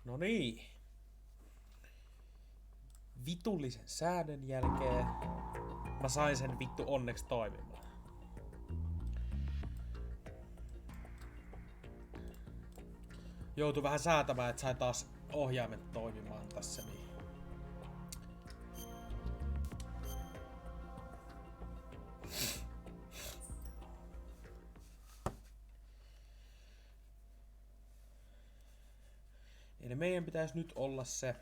No niin. Vitullisen säännön jälkeen mä sain sen vittu onneksi toimimaan. Joutui vähän säätämään, että sai taas ohjaimet toimimaan tässä niin. Eli meidän pitäisi nyt olla se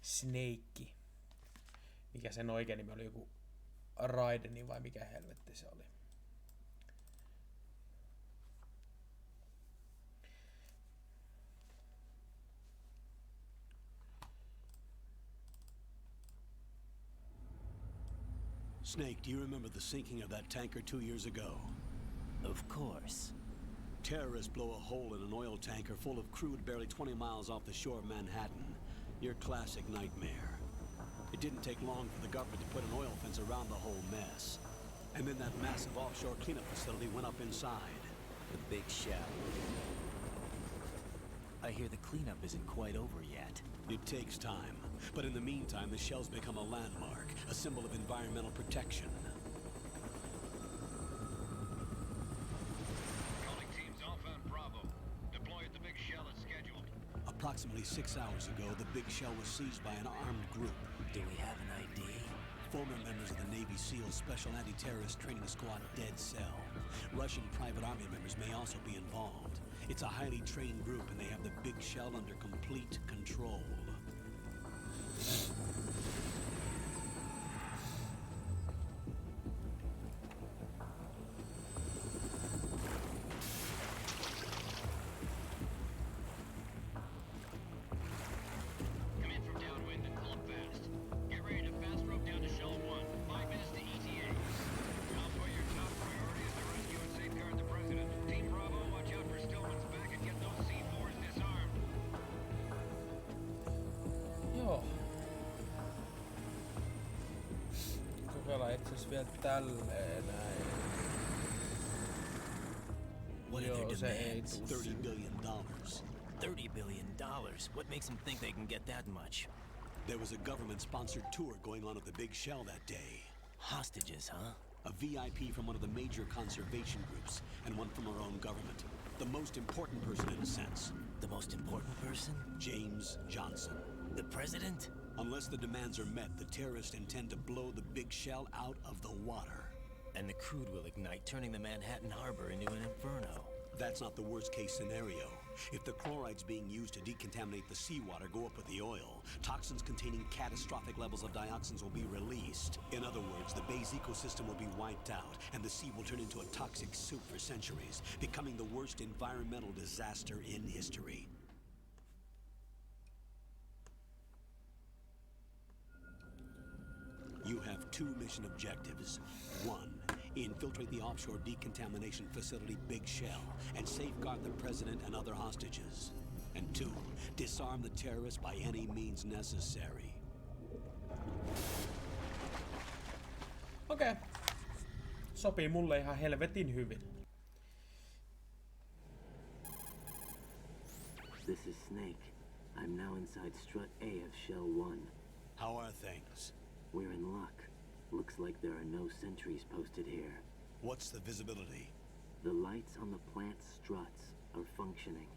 Snake. Mikä sen oikein nimi oli, joku Raideni vai mikä helvetti se oli. Snake, do you remember the sinking of that tanker 2 years ago? Of course. Terrorists blow a hole in an oil tanker full of crude barely 20 miles off the shore of Manhattan. Your classic nightmare. It didn't take long for the government to put an oil fence around the whole mess. And then that massive offshore cleanup facility went up inside. The big shell. I hear the cleanup isn't quite over yet. It takes time. But in the meantime, the shell's become a landmark, a symbol of environmental protection. Calling teams Alpha and Bravo. Deploy at the big shell as scheduled. Approximately 6 hours ago, the big shell was seized by an armed group. Do we have an ID? Former members of the Navy SEALs Special Anti-Terrorist Training Squad Dead Cell. Russian private army members may also be involved. It's a highly trained group and they have the big shell under complete control. Come in from downwind and pull up fast. Get ready to fast rope down to Shell 1. 5 minutes to ETA. Alpha, your top priority is to rescue and safeguard the president. Team Bravo, watch out for Stillman's back and get those C4s disarmed. Joo. Kokeillaan itseasiassa vielä tälleen näin. What are Joo, their se ei demands? tuu $30 billion. $30 billion. What makes them think they can get that much? There was a government-sponsored tour going on at the big shell that day. Hostages, huh? A VIP from one of the major conservation groups, and one from our own government. The most important person in a sense. The most important person? James Johnson. The president? Unless the demands are met, the terrorists intend to blow the big shell out of the water. And the crude will ignite, turning the Manhattan harbor into an inferno. That's not the worst-case scenario. If the chlorides being used to decontaminate the seawater go up with the oil, toxins containing catastrophic levels of dioxins will be released. In other words, the bay's ecosystem will be wiped out, and the sea will turn into a toxic soup for centuries, becoming the worst environmental disaster in history. You have 2 mission objectives. 1, infiltrate the offshore decontamination facility Big Shell and safeguard the president and other hostages. And 2, disarm the terrorists by any means necessary. Okei. Sopii mulle ihan helvetin hyvin. This is Snake. I'm now inside Strut A of Shell 1. How are things? We're in luck. Looks like there are no sentries posted here. What's the visibility? The lights on the plant struts are functioning.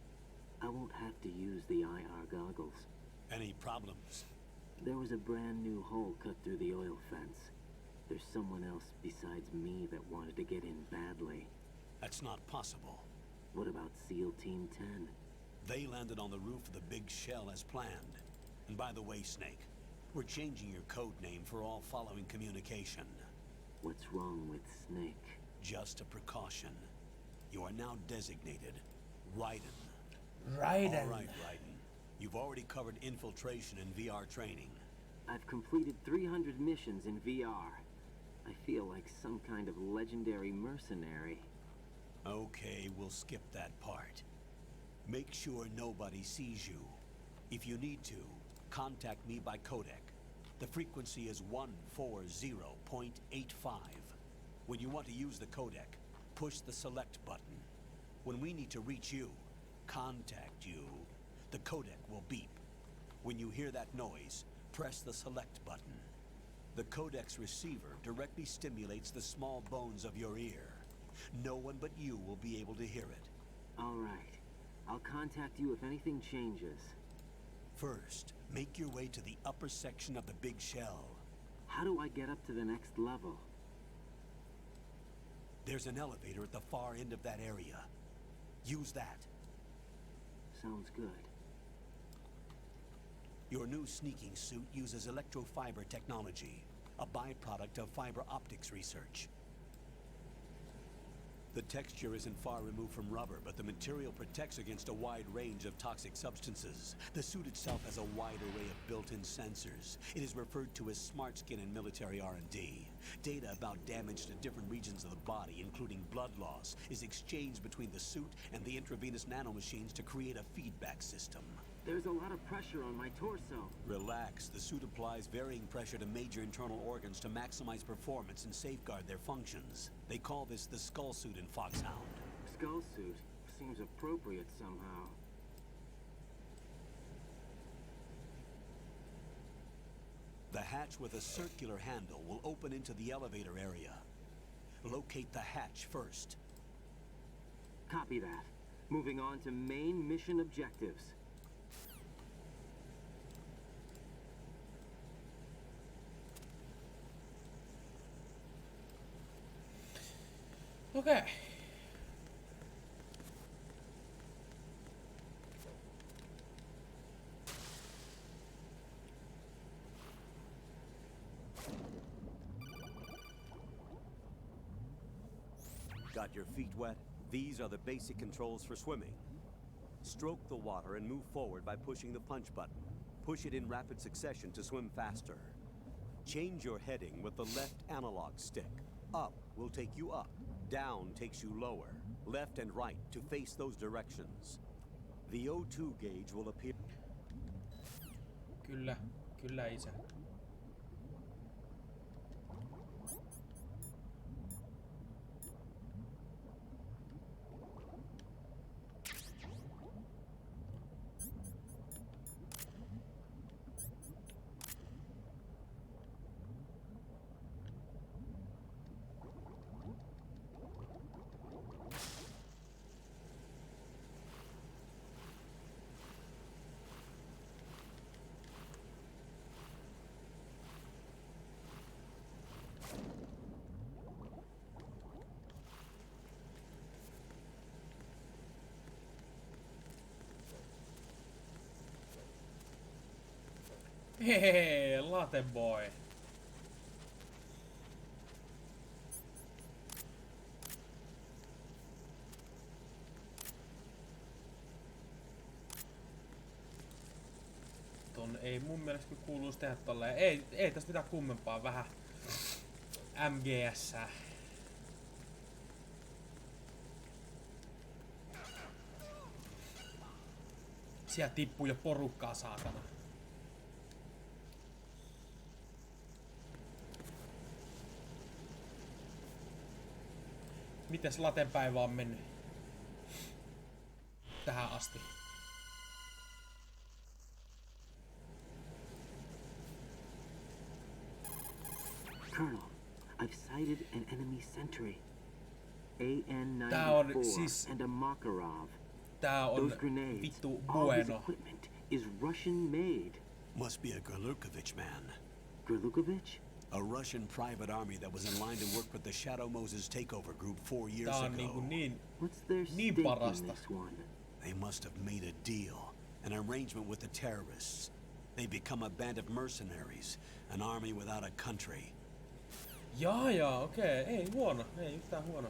I won't have to use the IR goggles. Any problems? There was a brand new hole cut through the oil fence. There's someone else besides me that wanted to get in badly. That's not possible. What about SEAL Team 10? They landed on the roof of the Big Shell as planned. And by the way, Snake, we're changing your code name for all following communication. What's wrong with Snake? Just a precaution. You are now designated Raiden. Raiden. All right, Raiden. You've already covered infiltration and VR training. I've completed 300 missions in VR. I feel like some kind of legendary mercenary. Okay, we'll skip that part. Make sure nobody sees you. If you need to, contact me by codec. The frequency is 140.85. When you want to use the codec, push the select button. When we need to reach you, contact you, the codec will beep. When you hear that noise, press the select button. The codec's receiver directly stimulates the small bones of your ear. No one but you will be able to hear it. All right. I'll contact you if anything changes. First, make your way to the upper section of the big shell. How do I get up to the next level? There's an elevator at the far end of that area. Use that. Sounds good. Your new sneaking suit uses electrofiber technology, a byproduct of fiber optics research. The texture isn't far removed from rubber, but the material protects against a wide range of toxic substances. The suit itself has a wide array of built-in sensors. It is referred to as smart skin in military R&D. Data about damage to different regions of the body, including blood loss, is exchanged between the suit and the intravenous nanomachines to create a feedback system. There's a lot of pressure on my torso. Relax. The suit applies varying pressure to major internal organs to maximize performance and safeguard their functions. They call this the skull suit in Foxhound. Skull suit seems appropriate somehow. The hatch with a circular handle will open into the elevator area. Locate the hatch first. Copy that. Moving on to main mission objectives. Okei. Got your feet wet? These are the basic controls for swimming. Stroke the water and move forward by pushing the punch button. Push it in rapid succession to swim faster. Change your heading with the left analog stick. Up will take you up. Down takes you lower. Left and right to face those directions. The O2 gauge will appear. Kyllä, kyllä isä. Hehehe, latte boy. Ton ei mun mielestä kuuluisi tehdä tolleen. Ei tästä mitään kummempaa, vähän MGS. Siellä tippuu jo porukkaa, saatana. Mites latepäivä on mennyt tähän asti? Colonel, I've sighted an enemy sentry. Tää on AN-94 siis... and a Makarov. Tää on Those grenades, vittu all this bueno. equipment is Russian made. Must be a Grlukovich man. Grlukovich? A Russian private army that was in line to work with the Shadow Moses takeover group 4 years Tää on ago. What's their niin stake in parasta. this one? They must have made a deal, an arrangement with the terrorists. They become a band of mercenaries, an army without a country. Jaa, okei. Ei huono. Ei yhtään huono.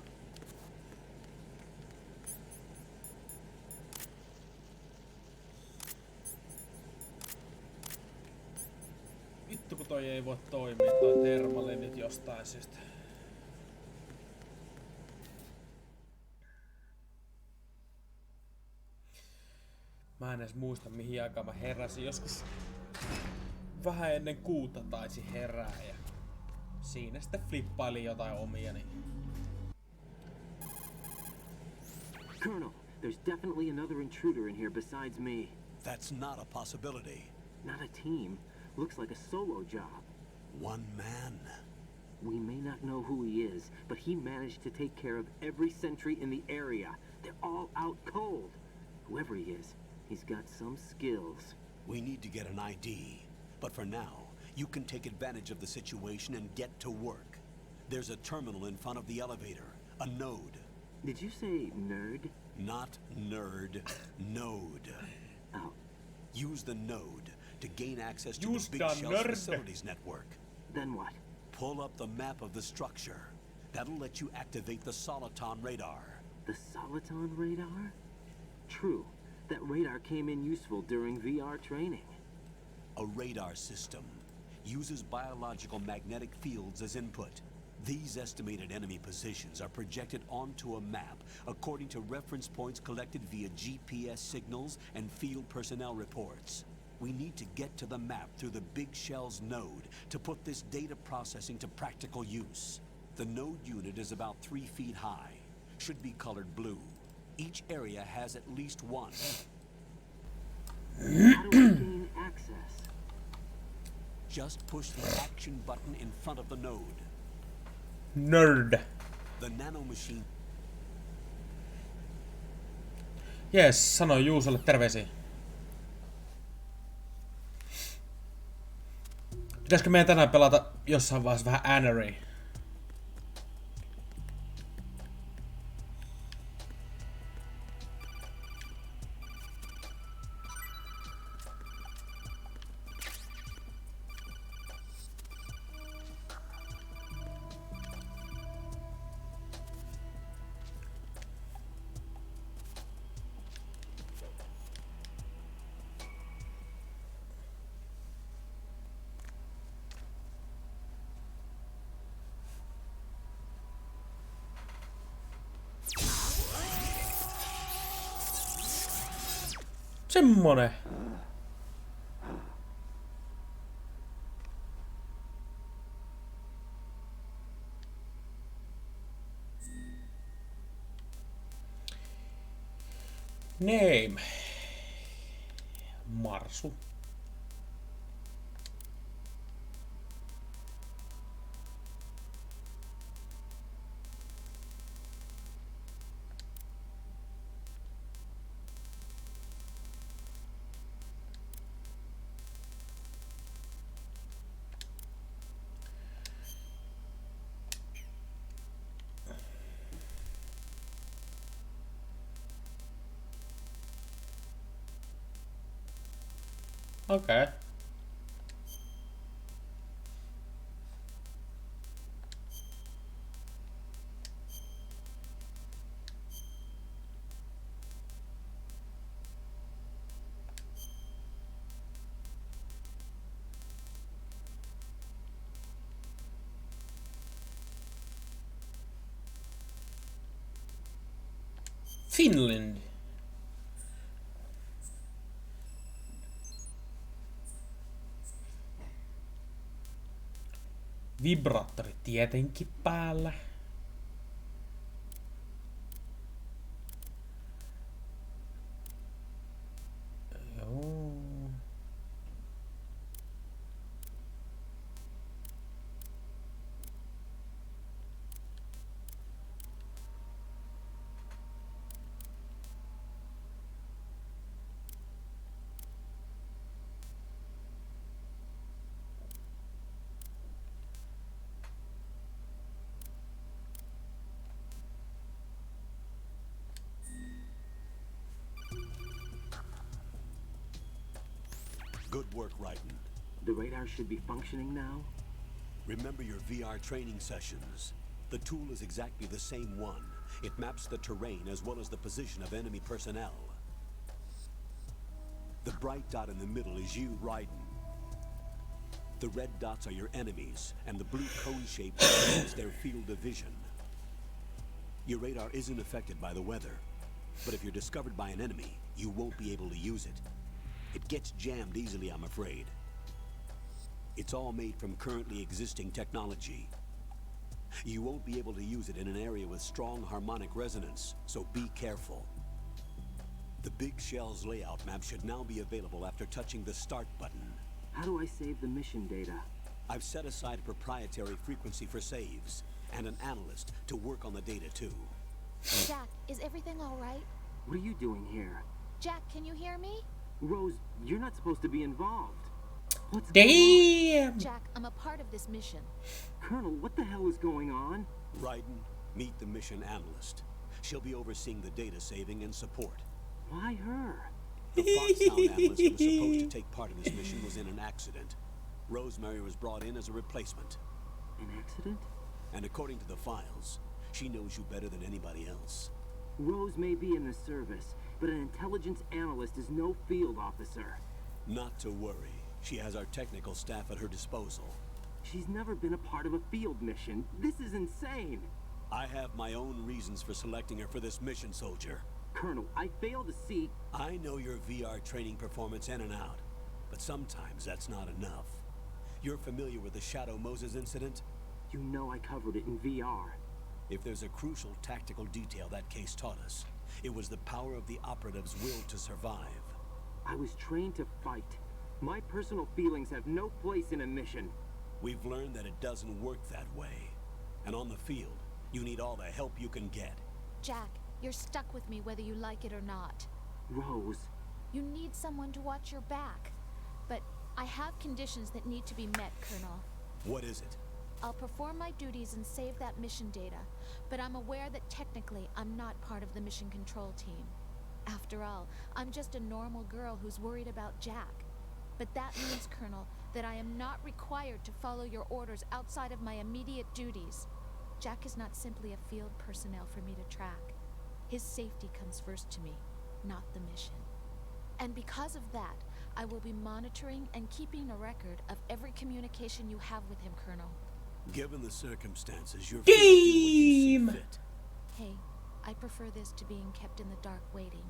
Vittu kun toi ei voi toimia, toi termali nyt jostain syystä. Mä en edes muista mihin aikaan mä heräsin. Joskus vähän ennen 6 taisi herää ja siinä sitten flippailin jotain omiani. Colonel, there's definitely another intruder in here besides me. That's not a possibility. Not a team. Looks like a solo job. One man. We may not know who he is, but he managed to take care of every sentry in the area. They're all out cold. Whoever he is, he's got some skills. We need to get an ID. But for now, you can take advantage of the situation and get to work. There's a terminal in front of the elevator. A node. Did you say nerd? Not nerd. Node. Oh, Use the node to gain access to Use the Big the Shell's nerd. facilities network. then what? Pull up the map of the structure. That'll let you activate the Soliton radar. The Soliton radar? True. That radar came in useful during VR training. A radar system uses biological magnetic fields as input. These estimated enemy positions are projected onto a map according to reference points collected via GPS signals and field personnel reports. We need to get to the map through the Big Shell's node to put this data processing to practical use. The node unit is about 3 feet high. Should be colored blue. Each area has at least one. How do we gain access? Just push the action button in front of the node. Nerd. The nanomachine. Jes, sano Juusolle terveisiä. Pitäisikö meidän tänään pelata jossain vaiheessa vähän Annery? Semmonen. Name. Marsu. Okay. Finland. Vibraattori tietenkin päällä. Joo. Good work, Raiden. The radar should be functioning now? Remember your VR training sessions. The tool is exactly the same one. It maps the terrain as well as the position of enemy personnel. The bright dot in the middle is you, Raiden. The red dots are your enemies, and the blue cone shape represents their field of vision. Your radar isn't affected by the weather, but if you're discovered by an enemy, you won't be able to use it. It gets jammed easily, I'm afraid. It's all made from currently existing technology. You won't be able to use it in an area with strong harmonic resonance, so be careful. The big shell's layout map should now be available after touching the start button. How do I save the mission data? I've set aside a proprietary frequency for saves, and an analyst to work on the data too. Jack, is everything all right? What are you doing here? Jack, can you hear me? Rose, you're not supposed to be involved. What's going on? Damn! Jack, I'm a part of this mission. Colonel, what the hell is going on? Raiden, meet the mission analyst. She'll be overseeing the data saving and support. Why her? The Foxhound analyst who was supposed to take part in this mission was in an accident. Rosemary was brought in as a replacement. An accident? And according to the files, she knows you better than anybody else. Rose may be in the service, but an intelligence analyst is no field officer. Not to worry. She has our technical staff at her disposal. She's never been a part of a field mission. This is insane. I have my own reasons for selecting her for this mission, soldier. Colonel, I fail to see... I know your VR training performance in and out, but sometimes that's not enough. You're familiar with the Shadow Moses incident? You know I covered it in VR. If there's a crucial tactical detail that case taught us, it was the power of the operative's will to survive. I was trained to fight. My personal feelings have no place in a mission. We've learned that it doesn't work that way. And on the field, you need all the help you can get. Jack, you're stuck with me whether you like it or not. Rose, You need someone to watch your back. But I have conditions that need to be met, Colonel. What is it? I'll perform my duties and save that mission data, but I'm aware that technically I'm not part of the mission control team. After all, I'm just a normal girl who's worried about Jack. But that means, Colonel, that I am not required to follow your orders outside of my immediate duties. Jack is not simply a field personnel for me to track. His safety comes first to me, not the mission. And because of that, I will be monitoring and keeping a record of every communication you have with him, Colonel. Given the circumstances, you're free to do what you see Game! fit. Hey, I prefer this to being kept in the dark waiting.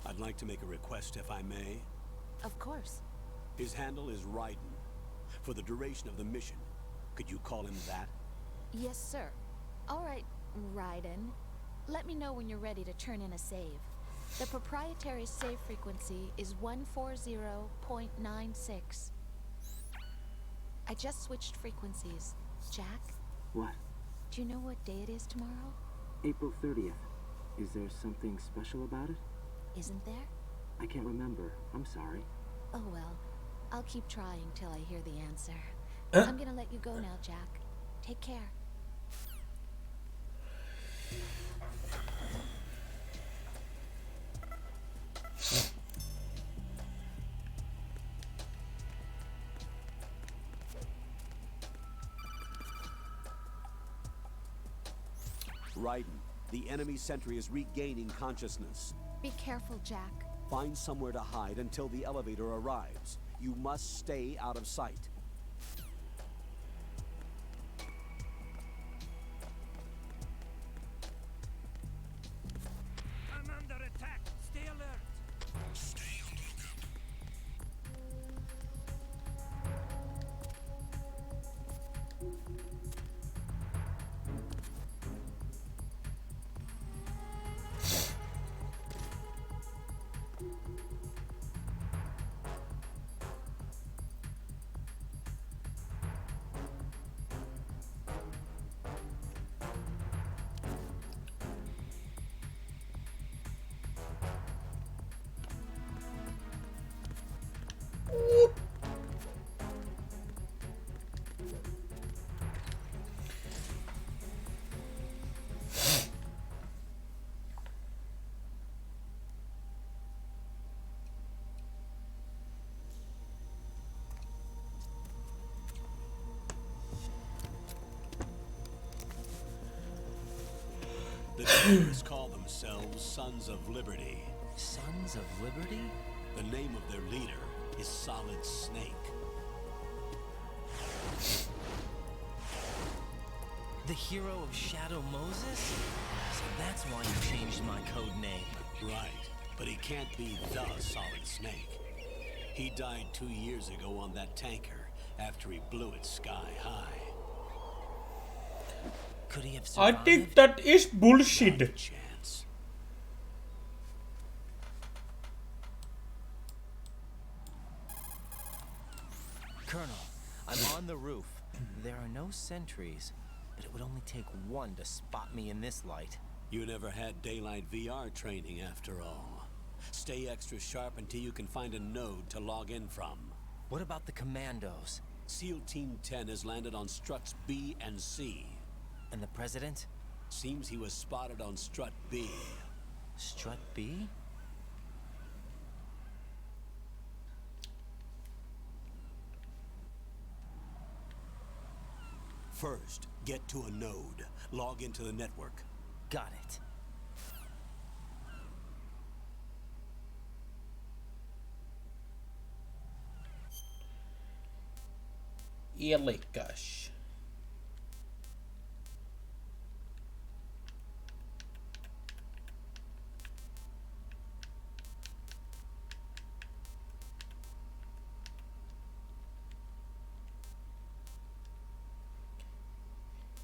I'd like to make a request, if I may. Of course. His handle is Raiden. For the duration of the mission, could you call him that? Yes, sir. All right, Raiden. Let me know when you're ready to turn in a save. The proprietary save frequency is 140.96. I just switched frequencies. Jack, what? do you know what day it is tomorrow? April 30th. Is there something special about it? Isn't there? I can't remember. I'm sorry. Oh well. I'll keep trying till I hear the answer. Huh? I'm gonna let you go now, Jack. Take care. Raiden, the enemy sentry is regaining consciousness. Be careful, Jack. Find somewhere to hide until the elevator arrives. You must stay out of sight. I'm under attack. Stay alert. The terrorists call themselves Sons of Liberty. Sons of Liberty? The name of their leader is Solid Snake. The hero of Shadow Moses? So that's why you changed my code name. Right, but he can't be the Solid Snake. He died 2 years ago on that tanker after he blew it sky high. Could he have I survived? think that is bullshit. Chance. sentries, but it would only take one to spot me in this light. You never had daylight VR training after all. Stay extra sharp until you can find a node to log in from. What about the commandos? SEAL Team 10 has landed on struts B and C. And the president? Seems he was spotted on strut B. Strut B? First, get to a node. Log into the network. Got it. Elikäs.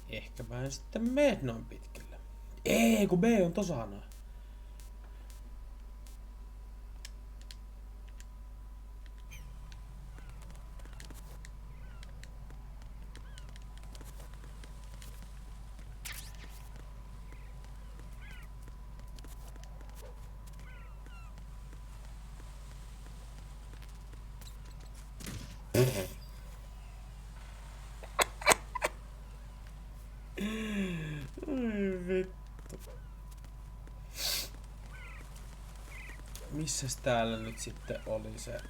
Ehkä mä en sitten mene noin pitkälle. Ei, kun B on tosana. Ai vittu. Missäs täällä nyt sitten oli se?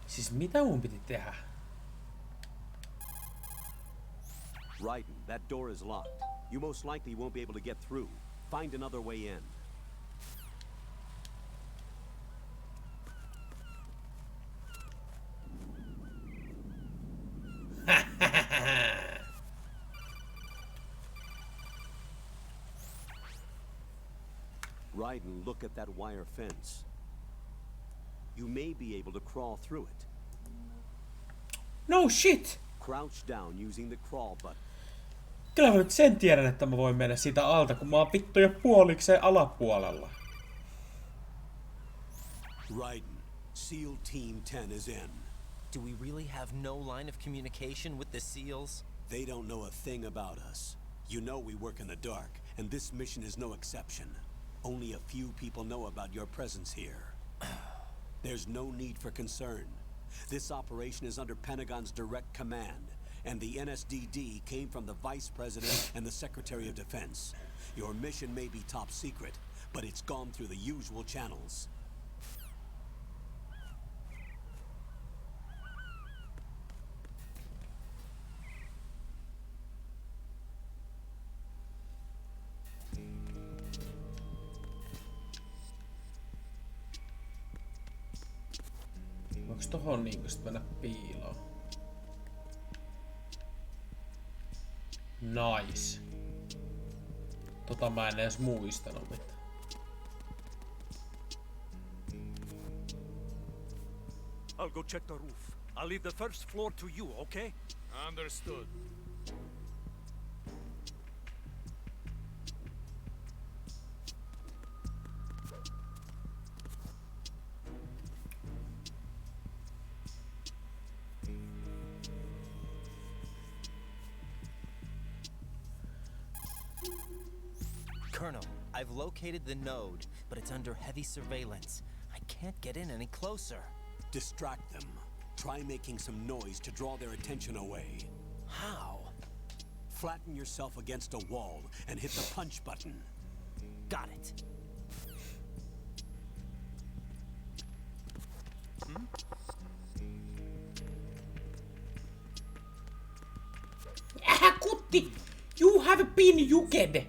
Siis mitä mun piti tehdä? Raiden, that door is locked. You most likely won't be able to get through. Find another way in. Raiden, look at that wire fence. You may be able to crawl through it. No shit! Crouch down using the crawl button. Kyllä mä nyt sen tiedän, että mä voin mennä siitä alta, kun mä oon vittu jo puolikseen alapuolella. Raiden, SEAL Team 10 is in. Do we really have no line of communication with the SEALs? They don't know a thing about us. You know we work in the dark, and this mission is no exception. Only a few people know about your presence here. There's no need for concern. This operation is under Pentagon's direct command, and the NSDD came from the Vice President and the Secretary of Defense. Your mission may be top secret, but it's gone through the usual channels. Voinko tohon niinku sit mennä piiloon? Nice. Tota mä en edes muistanut mitään. I'll go check the roof. I'll leave the first floor to you, okay? Understood. Colonel, I've located the node, but it's under heavy surveillance. I can't get in any closer. Distract them. Try making some noise to draw their attention away. How? Flatten yourself against a wall and hit the punch button. Got it. Kutti! You have been juked!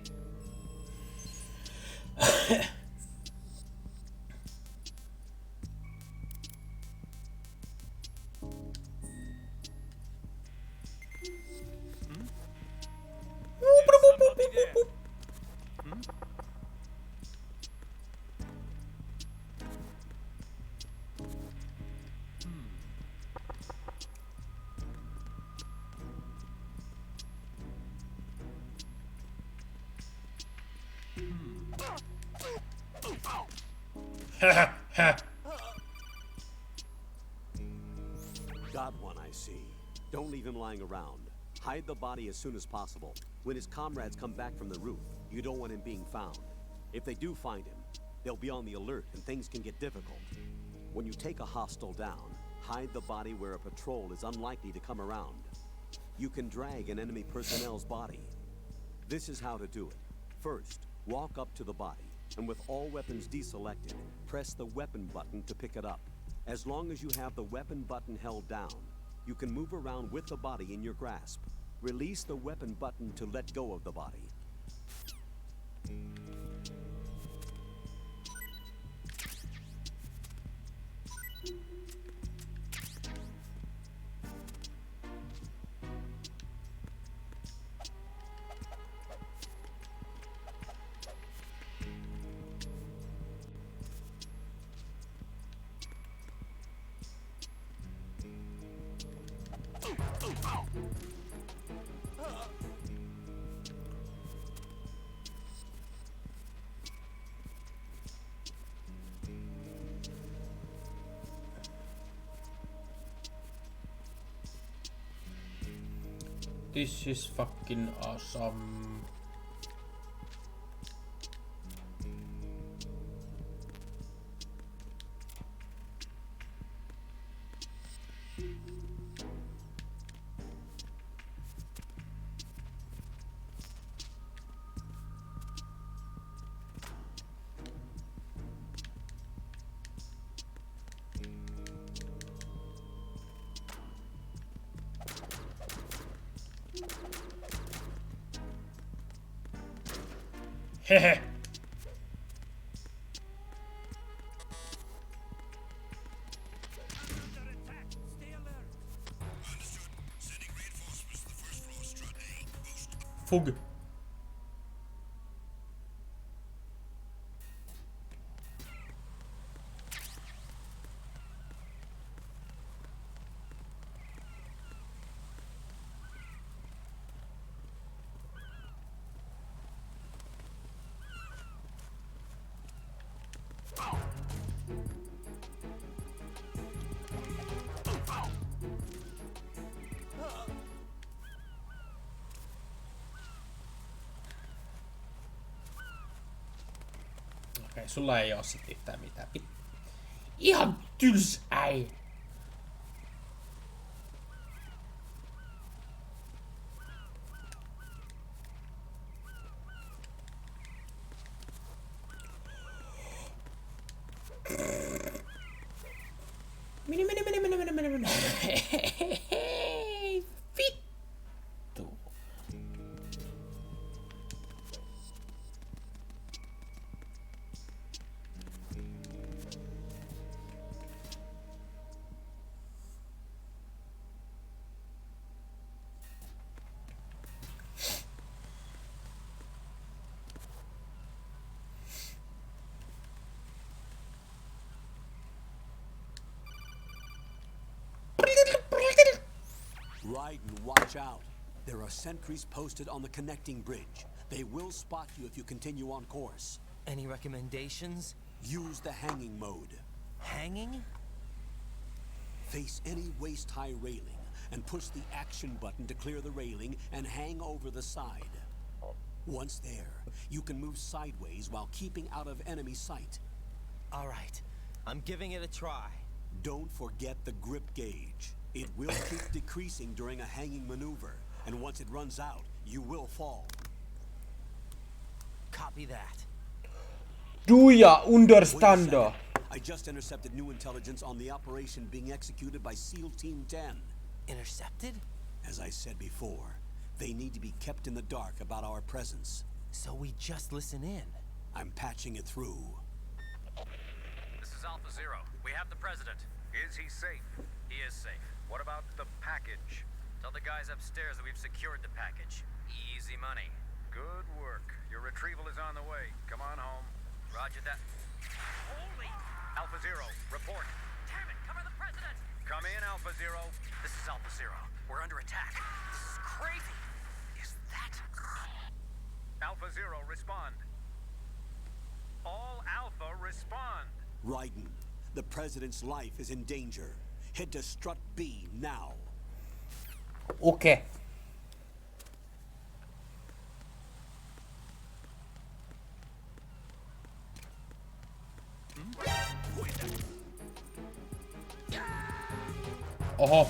Got one, I see. Don't leave him lying around. Hide the body as soon as possible. When his comrades come back from the roof, you don't want him being found. If they do find him, they'll be on the alert and things can get difficult. When you take a hostile down, hide the body where a patrol is unlikely to come around. You can drag an enemy personnel's body. This is how to do it. First, walk up to the body, and with all weapons deselected, press the weapon button to pick it up. As long as you have the weapon button held down, you can move around with the body in your grasp. Release the weapon button to let go of the body. This is fucking awesome. Hehe. Fug. Okei, sulla ei oo sit yhtään mitään. Ihan tylsää! Mene. Vittu. Right, and watch out. There are sentries posted on the connecting bridge. They will spot you if you continue on course. Any recommendations? Use the hanging mode. Hanging? Face any waist-high railing and push the action button to clear the railing and hang over the side. Once there, you can move sideways while keeping out of enemy sight. All right, I'm giving it a try. Don't forget the grip gauge. It will keep decreasing during a hanging maneuver, and once it runs out, you will fall. Copy that. Do ya Wait a understando? second. I just intercepted new intelligence on the operation being executed by SEAL Team 10. Intercepted? As I said before, they need to be kept in the dark about our presence. So we just listen in. I'm patching it through. This is Alpha Zero. We have the president. Is he safe? He is safe. What about the package? Tell the guys upstairs that we've secured the package. Easy money. Good work. Your retrieval is on the way. Come on home. Roger that. Holy! Alpha Zero, report. Damn it, cover the president! Come in, Alpha Zero. This is Alpha Zero. We're under attack. This is crazy. Is that... Alpha Zero, respond. All Alpha, respond. Raiden, the president's life is in danger. Head to Strut B now. Okei. Oho.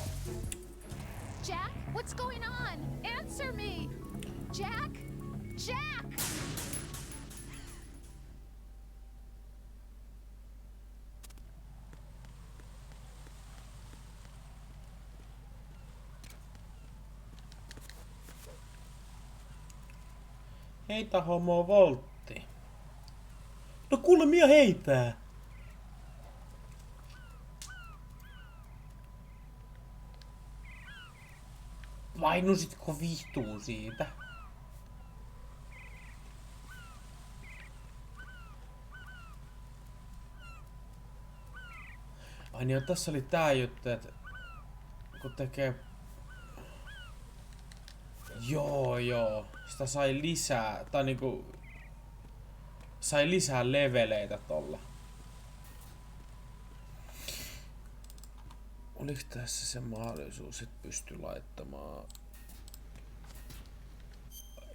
Jack, what's going on? Answer me! Jack? Jack! Heitä homo voltti. No kuule, minä heitää. Vainusitko vihtuu siitä? Ai niin, tässä oli tää juttu, että kun tekee... Joo. Sitä sai lisää, tai niinku... Sai lisää leveleitä tolla. Oliks tässä se mahdollisuus, että pysty laittamaan...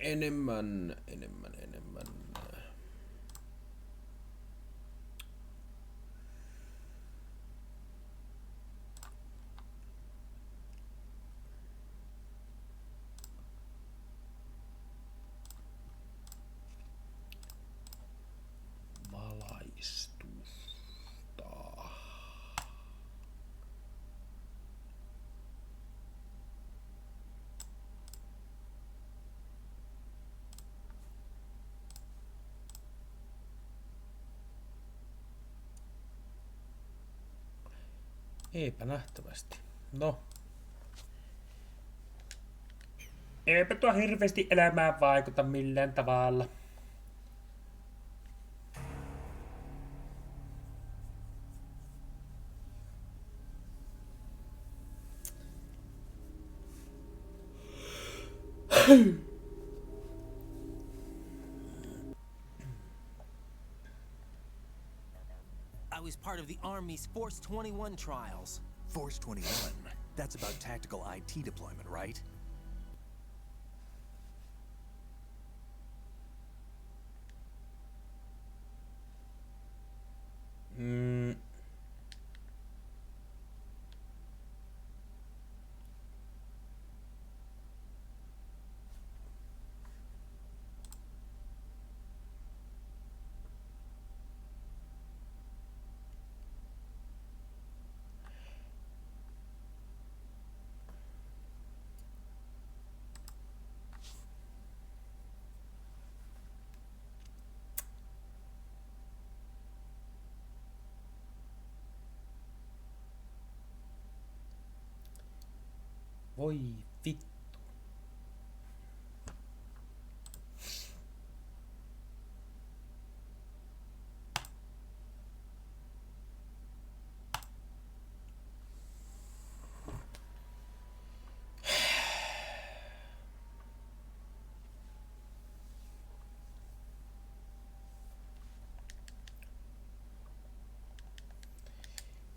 Enemmän... Valaistusta. Eipä nähtävästi. No. Eipä tuo hirveästi elämään vaikuta millään tavalla. I was part of the Army's Force 21 trials. Force 21. That's about tactical IT deployment, right? Voi vittu.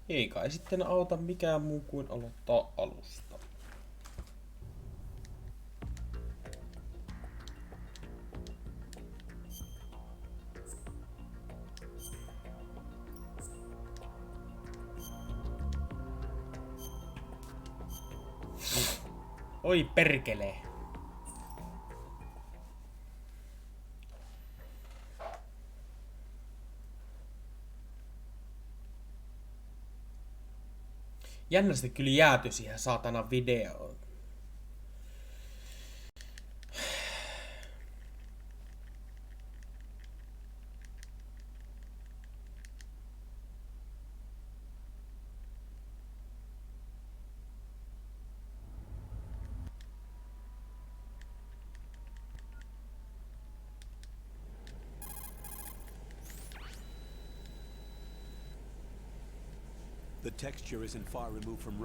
Ei kai sitten auta mikään muu kuin aloittaa alusta. Oi perkelee. Jännästi kyllä jääty siihen saatana videoon. The texture isn't far removed from...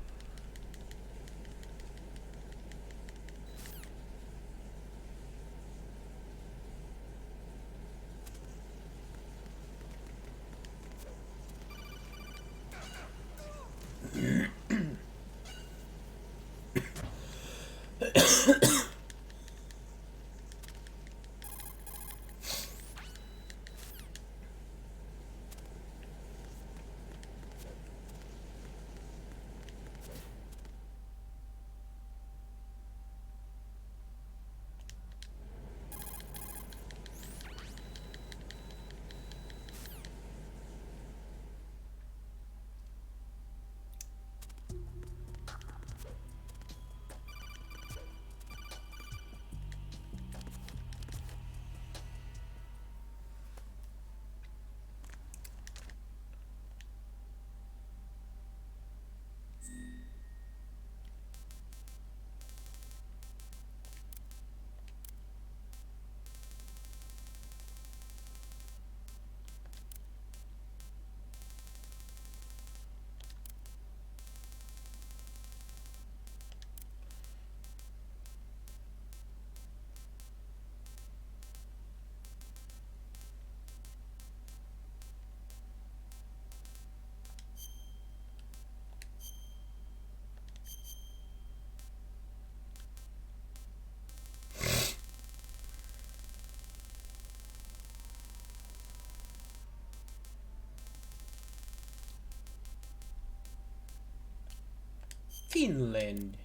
Finland.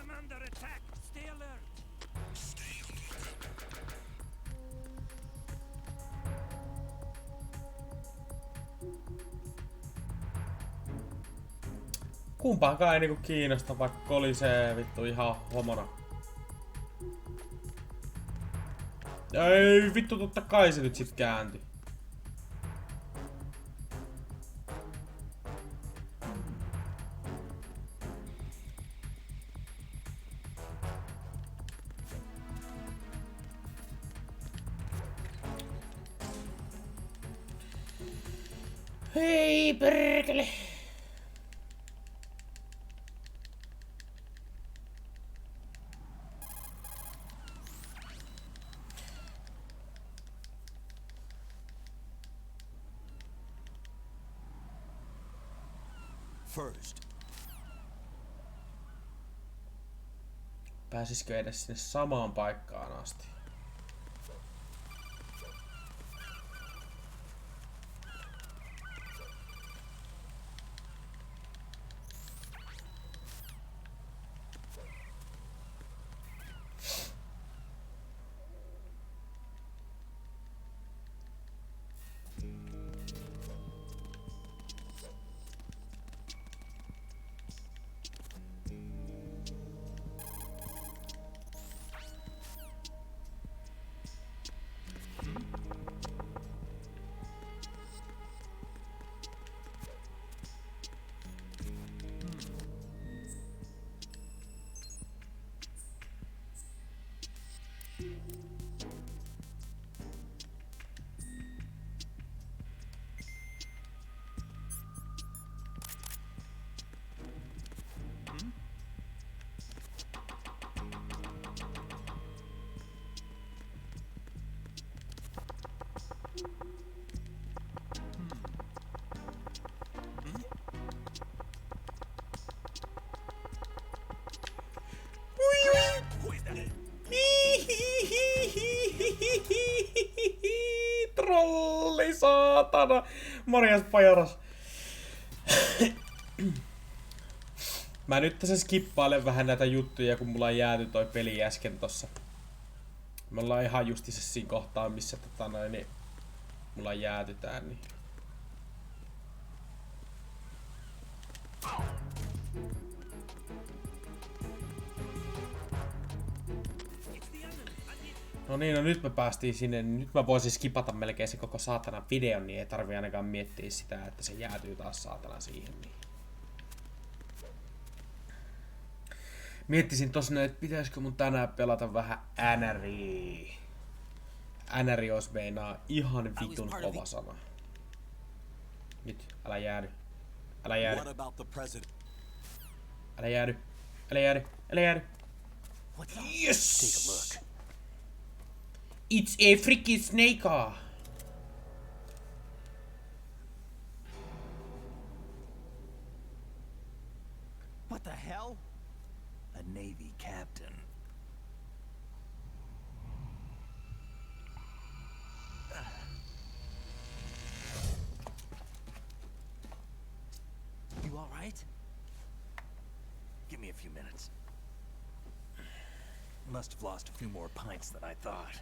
I'm under attack. Stay alert. Kumpaakaan ei niinku kiinnosta, vaikka kolisee vittu ihan homona. Ei vittu, totta kai se nyt sit kääntyi. Hei perkele. First, Pääsisikö edes sinne samaan paikkaan asti? Saatana. Morjes pajoras. Mä nyt tässä skippailen vähän näitä juttuja, kun mulla on jääty toi peli äsken tossa. Me ollaan ihan justissa siinä kohtaa, missä niin mulla jäätytään, niin. No niin, no nyt me päästiin sinne, niin nyt mä voisin skipata melkein se koko saatana videon, niin ei tarvi ainakaan miettiä sitä, että se jäätyy taas saatana siihen. Niin. Miettisin tossa, että pitäisikö mun tänään pelata vähän NRI. NRI olisi meinaa ihan vitun kova sana. Nyt, älä jäädy. Älä jäädy. Älä jäädy. Älä jäädy. Älä jäädy. Yes! It's a freaking snake! What the hell? A Navy captain. You all right? Give me a few minutes. Must have lost a few more pints than I thought.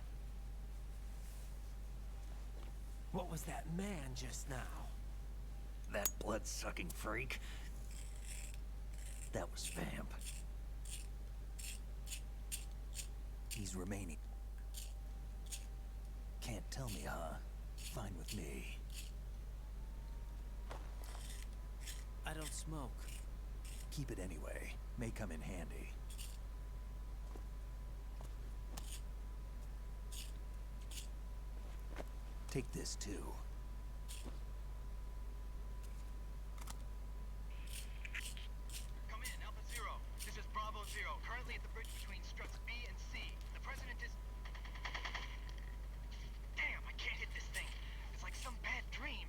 What was that man just now? That blood-sucking freak. That was Vamp. He's remaining. Can't tell me, huh? Fine with me. I don't smoke. Keep it anyway. May come in handy. Take this too. Come in, Alpha Zero. This is Bravo Zero. Currently at the bridge between struts B and C. The president is... Damn, I can't hit this thing. It's like some bad dream.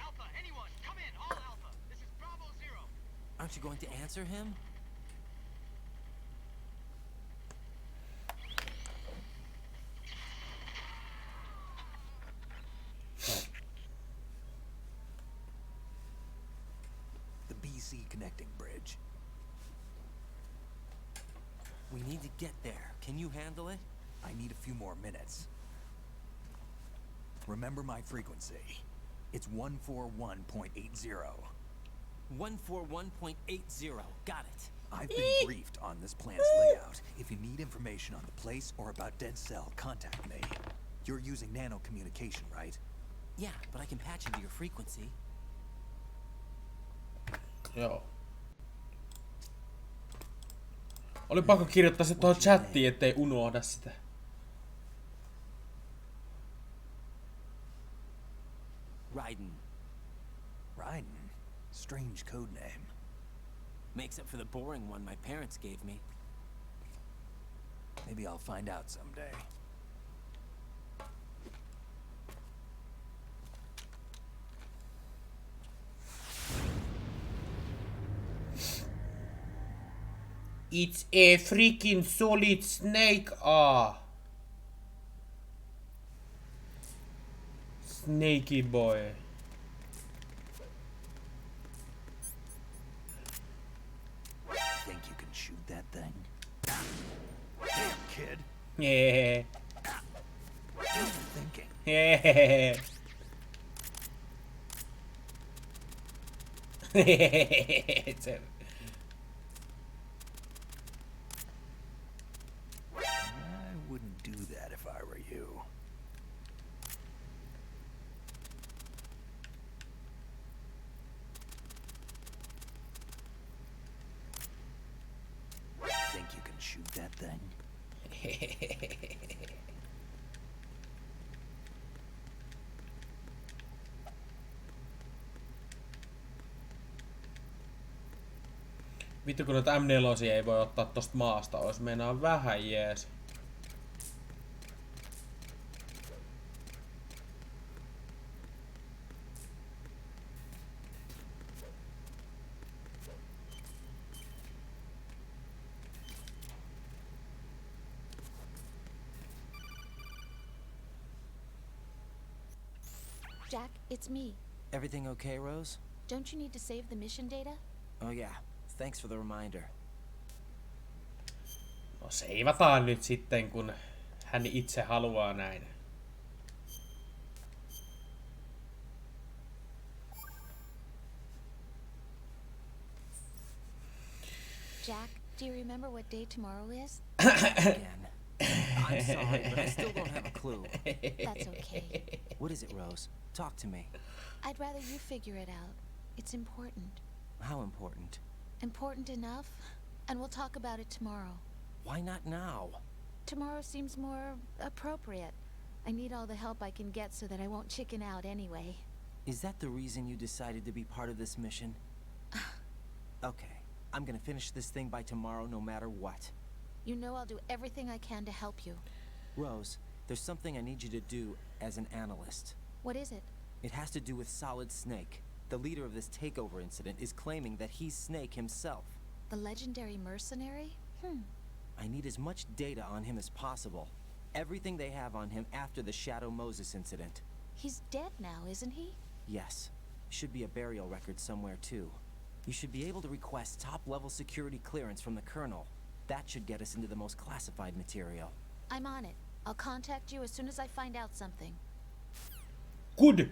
Alpha, anyone, come in, all Alpha. This is Bravo Zero. Aren't you going to answer him? Connecting bridge. We need to get there. Can you handle it? I need a few more minutes. Remember my frequency. It's 141.80. 141.80. Got it. I've been briefed on this plan's layout. If you need information on the place or about Dead Cell, contact me. You're using nano communication, right? Yeah, but I can patch into your frequency. Joo. Oli pakko kirjoittaa se tuohon chattiin, ettei unohda sitä. Raiden. Raiden? Strange code name. Makes up for the boring one my parents gave me. Maybe I'll find out someday. It's a freaking solid snake. Snakey boy. Think you can shoot that thing? Damn, kid. Yeah. What are you thinking? Yeah. It's a... I wouldn't do that if I were you. Think you can shoot that thing? Vittu kun noita M4 ei voi ottaa tosta maasta, ois meinaa vähän jees. Jack, it's me. Everything okay, Rose? Don't you need to save the mission data? Oh yeah, thanks for the reminder. No seivataan nyt sitten, kun hän itse haluaa näin. Jack, do you remember what day tomorrow is? Again. I'm sorry, but I still don't have a clue. That's okay. What is it, Rose? Talk to me. I'd rather you figure it out. It's important. How important? Important enough? And we'll talk about it tomorrow. Why not now? Tomorrow seems more appropriate. I need all the help I can get so that I won't chicken out anyway. Is that the reason you decided to be part of this mission? Okay, I'm gonna finish this thing by tomorrow no matter what. You know I'll do everything I can to help you. Rose, there's something I need you to do as an analyst. What is it? It has to do with Solid Snake. The leader of this takeover incident is claiming that he's Snake himself. The legendary mercenary? I need as much data on him as possible. Everything they have on him after the Shadow Moses incident. He's dead now, isn't he? Yes. Should be a burial record somewhere too. You should be able to request top-level security clearance from the Colonel. That should get us into the most classified material. I'm on it. I'll contact you as soon as I find out something. Good!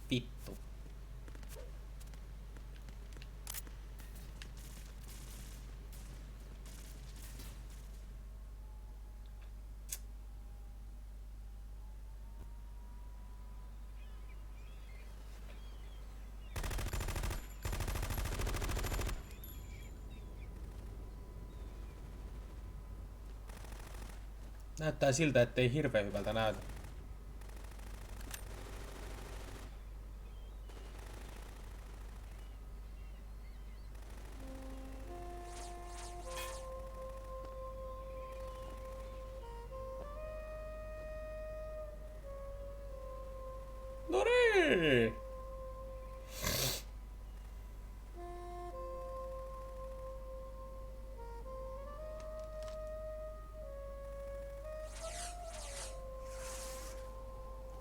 Vittu. Näyttää siltä, ettei hirveän hyvältä näytä. No niin!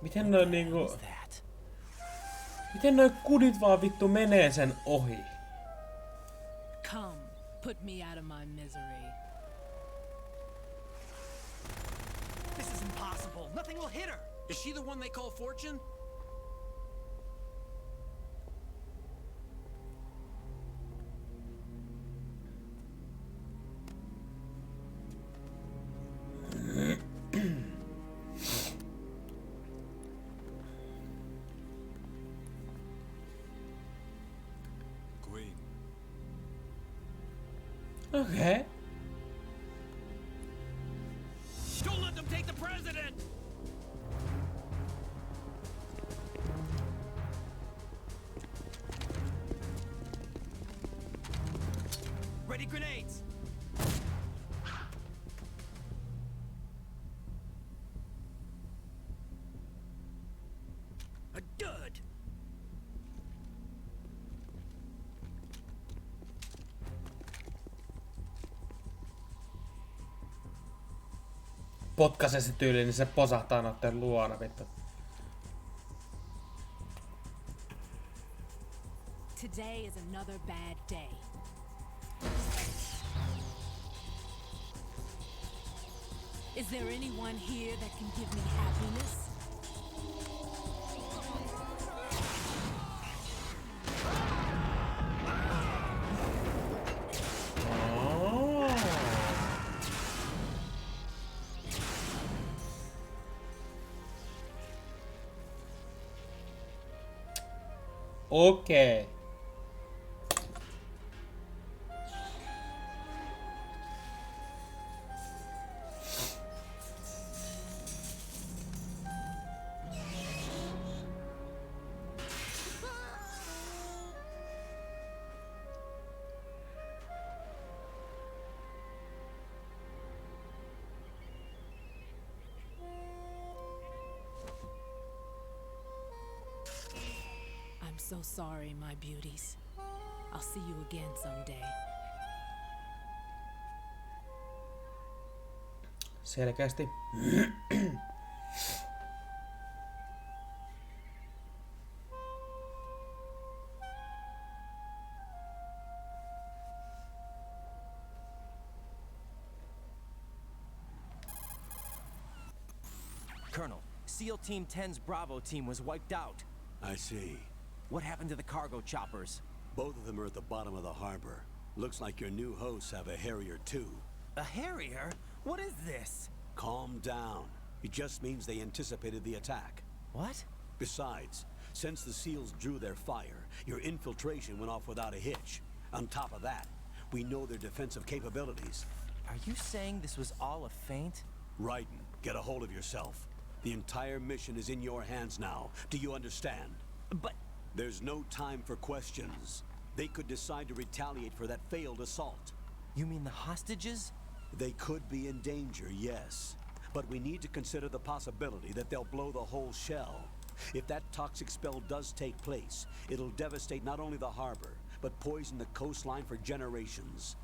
Miten noin niinku... Miten noin kudit vaan vittu menee sen ohi? Come, put me out of my misery. This is impossible. Nothing will hit her. Is she the one they call Fortune? Okay. Don't let them take the president! Ready grenades! A dud! Potkaise se tyyli, niin se posahtaa noitten luona, vittu. Today is another bad day. Is there anyone here that can give me happiness? Okei. so sorry, my beauties. I'll see you again someday. Selkeästi. Colonel, SEAL Team 10's Bravo team was wiped out. I see. What happened to the cargo choppers? Both of them are at the bottom of the harbor. Looks like your new hosts have a Harrier too. A Harrier? What is this? Calm down. It just means they anticipated the attack. What? Besides, since the SEALs drew their fire, your infiltration went off without a hitch. On top of that, we know their defensive capabilities. Are you saying this was all a feint? Raiden, get a hold of yourself. The entire mission is in your hands now. Do you understand? But... There's no time for questions. They could decide to retaliate for that failed assault. You mean the hostages? They could be in danger, yes. But we need to consider the possibility that they'll blow the whole shell. If that toxic spell does take place, it'll devastate not only the harbor, but poison the coastline for generations.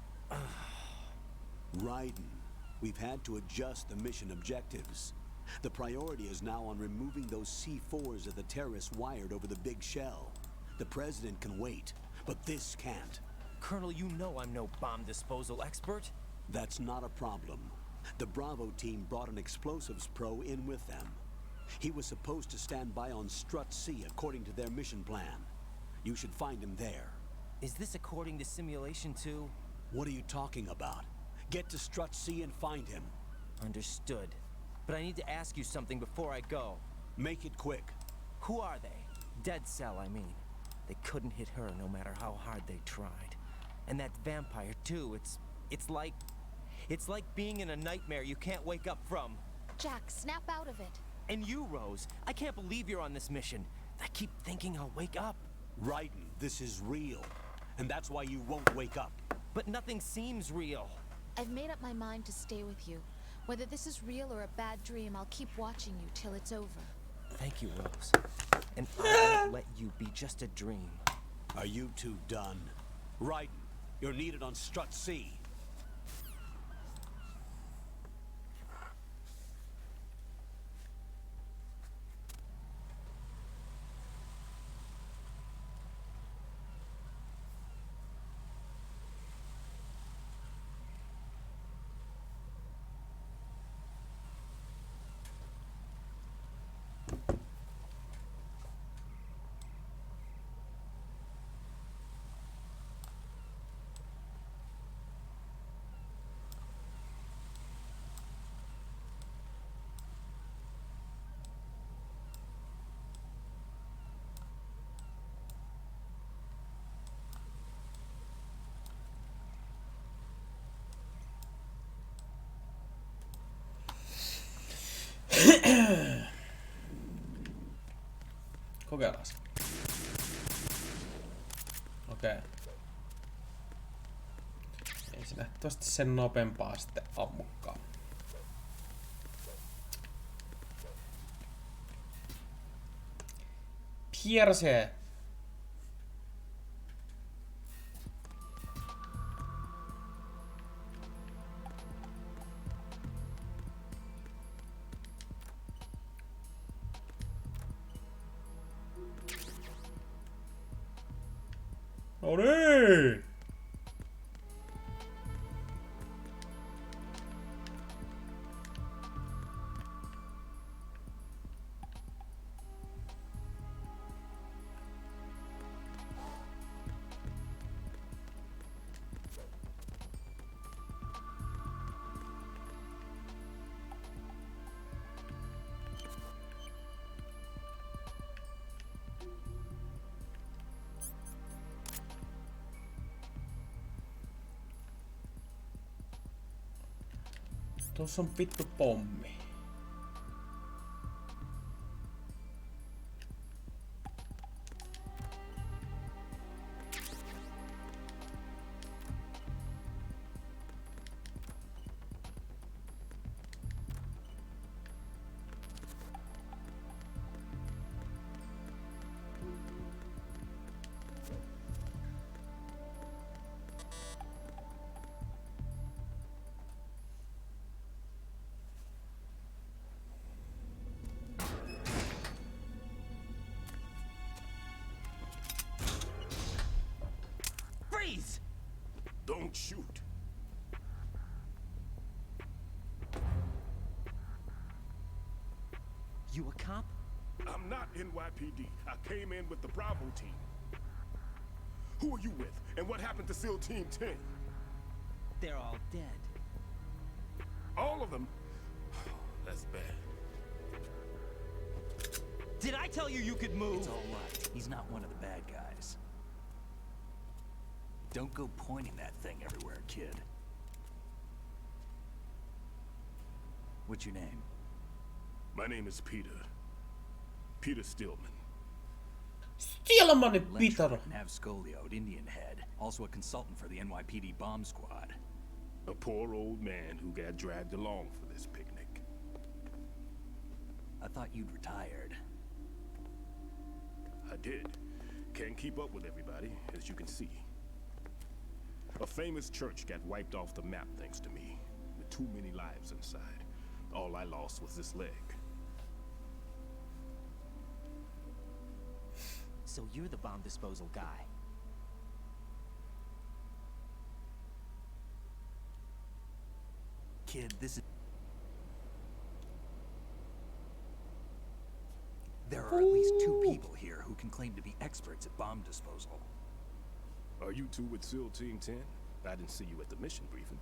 Raiden, we've had to adjust the mission objectives. The priority is now on removing those C4s that the terrorists wired over the big shell. The president can wait, but this can't. Colonel, you know I'm no bomb disposal expert. That's not a problem. The Bravo team brought an explosives pro in with them. He was supposed to stand by on Strut C according to their mission plan. You should find him there. Is this according to Simulation 2? What are you talking about? Get to Strut C and find him. Understood. But I need to ask you something before I go. Make it quick. Who are they? Dead Cell, I mean. They couldn't hit her no matter how hard they tried. And that vampire too, it's like being in a nightmare you can't wake up from. Jack, snap out of it. And you, Rose, I can't believe you're on this mission. I keep thinking I'll wake up. Raiden, this is real. And that's why you won't wake up. But nothing seems real. I've made up my mind to stay with you. Whether this is real or a bad dream, I'll keep watching you till it's over. Thank you, Rose. And I won't let you be just a dream. Are you two done? Raiden, you're needed on Strut C. Kokeillaan. Okei. Ei se nähtävästi sen nopeampaa sitten ammukaan. Pierse! No niin! Tuossa on vittu pommi. You a cop? I'm not NYPD. I came in with the Bravo team. Who are you with? And what happened to SEAL Team 10? They're all dead. All of them? That's bad. Did I tell you could move? It's all right. He's not one of the bad guys. Don't go pointing that thing everywhere, kid. What's your name? My name is Peter. Peter Stillman. Stillman Peter. Navscolioed, Indian head. Also a consultant for the NYPD bomb squad. A poor old man who got dragged along for this picnic. I thought you'd retired. I did. Can't keep up with everybody, as you can see. A famous church got wiped off the map thanks to me, with too many lives inside. All I lost was this leg. So you're the bomb disposal guy. Kid, this is... There are at least 2 people here who can claim to be experts at bomb disposal. Are you two with SEAL Team 10? I didn't see you at the mission briefing.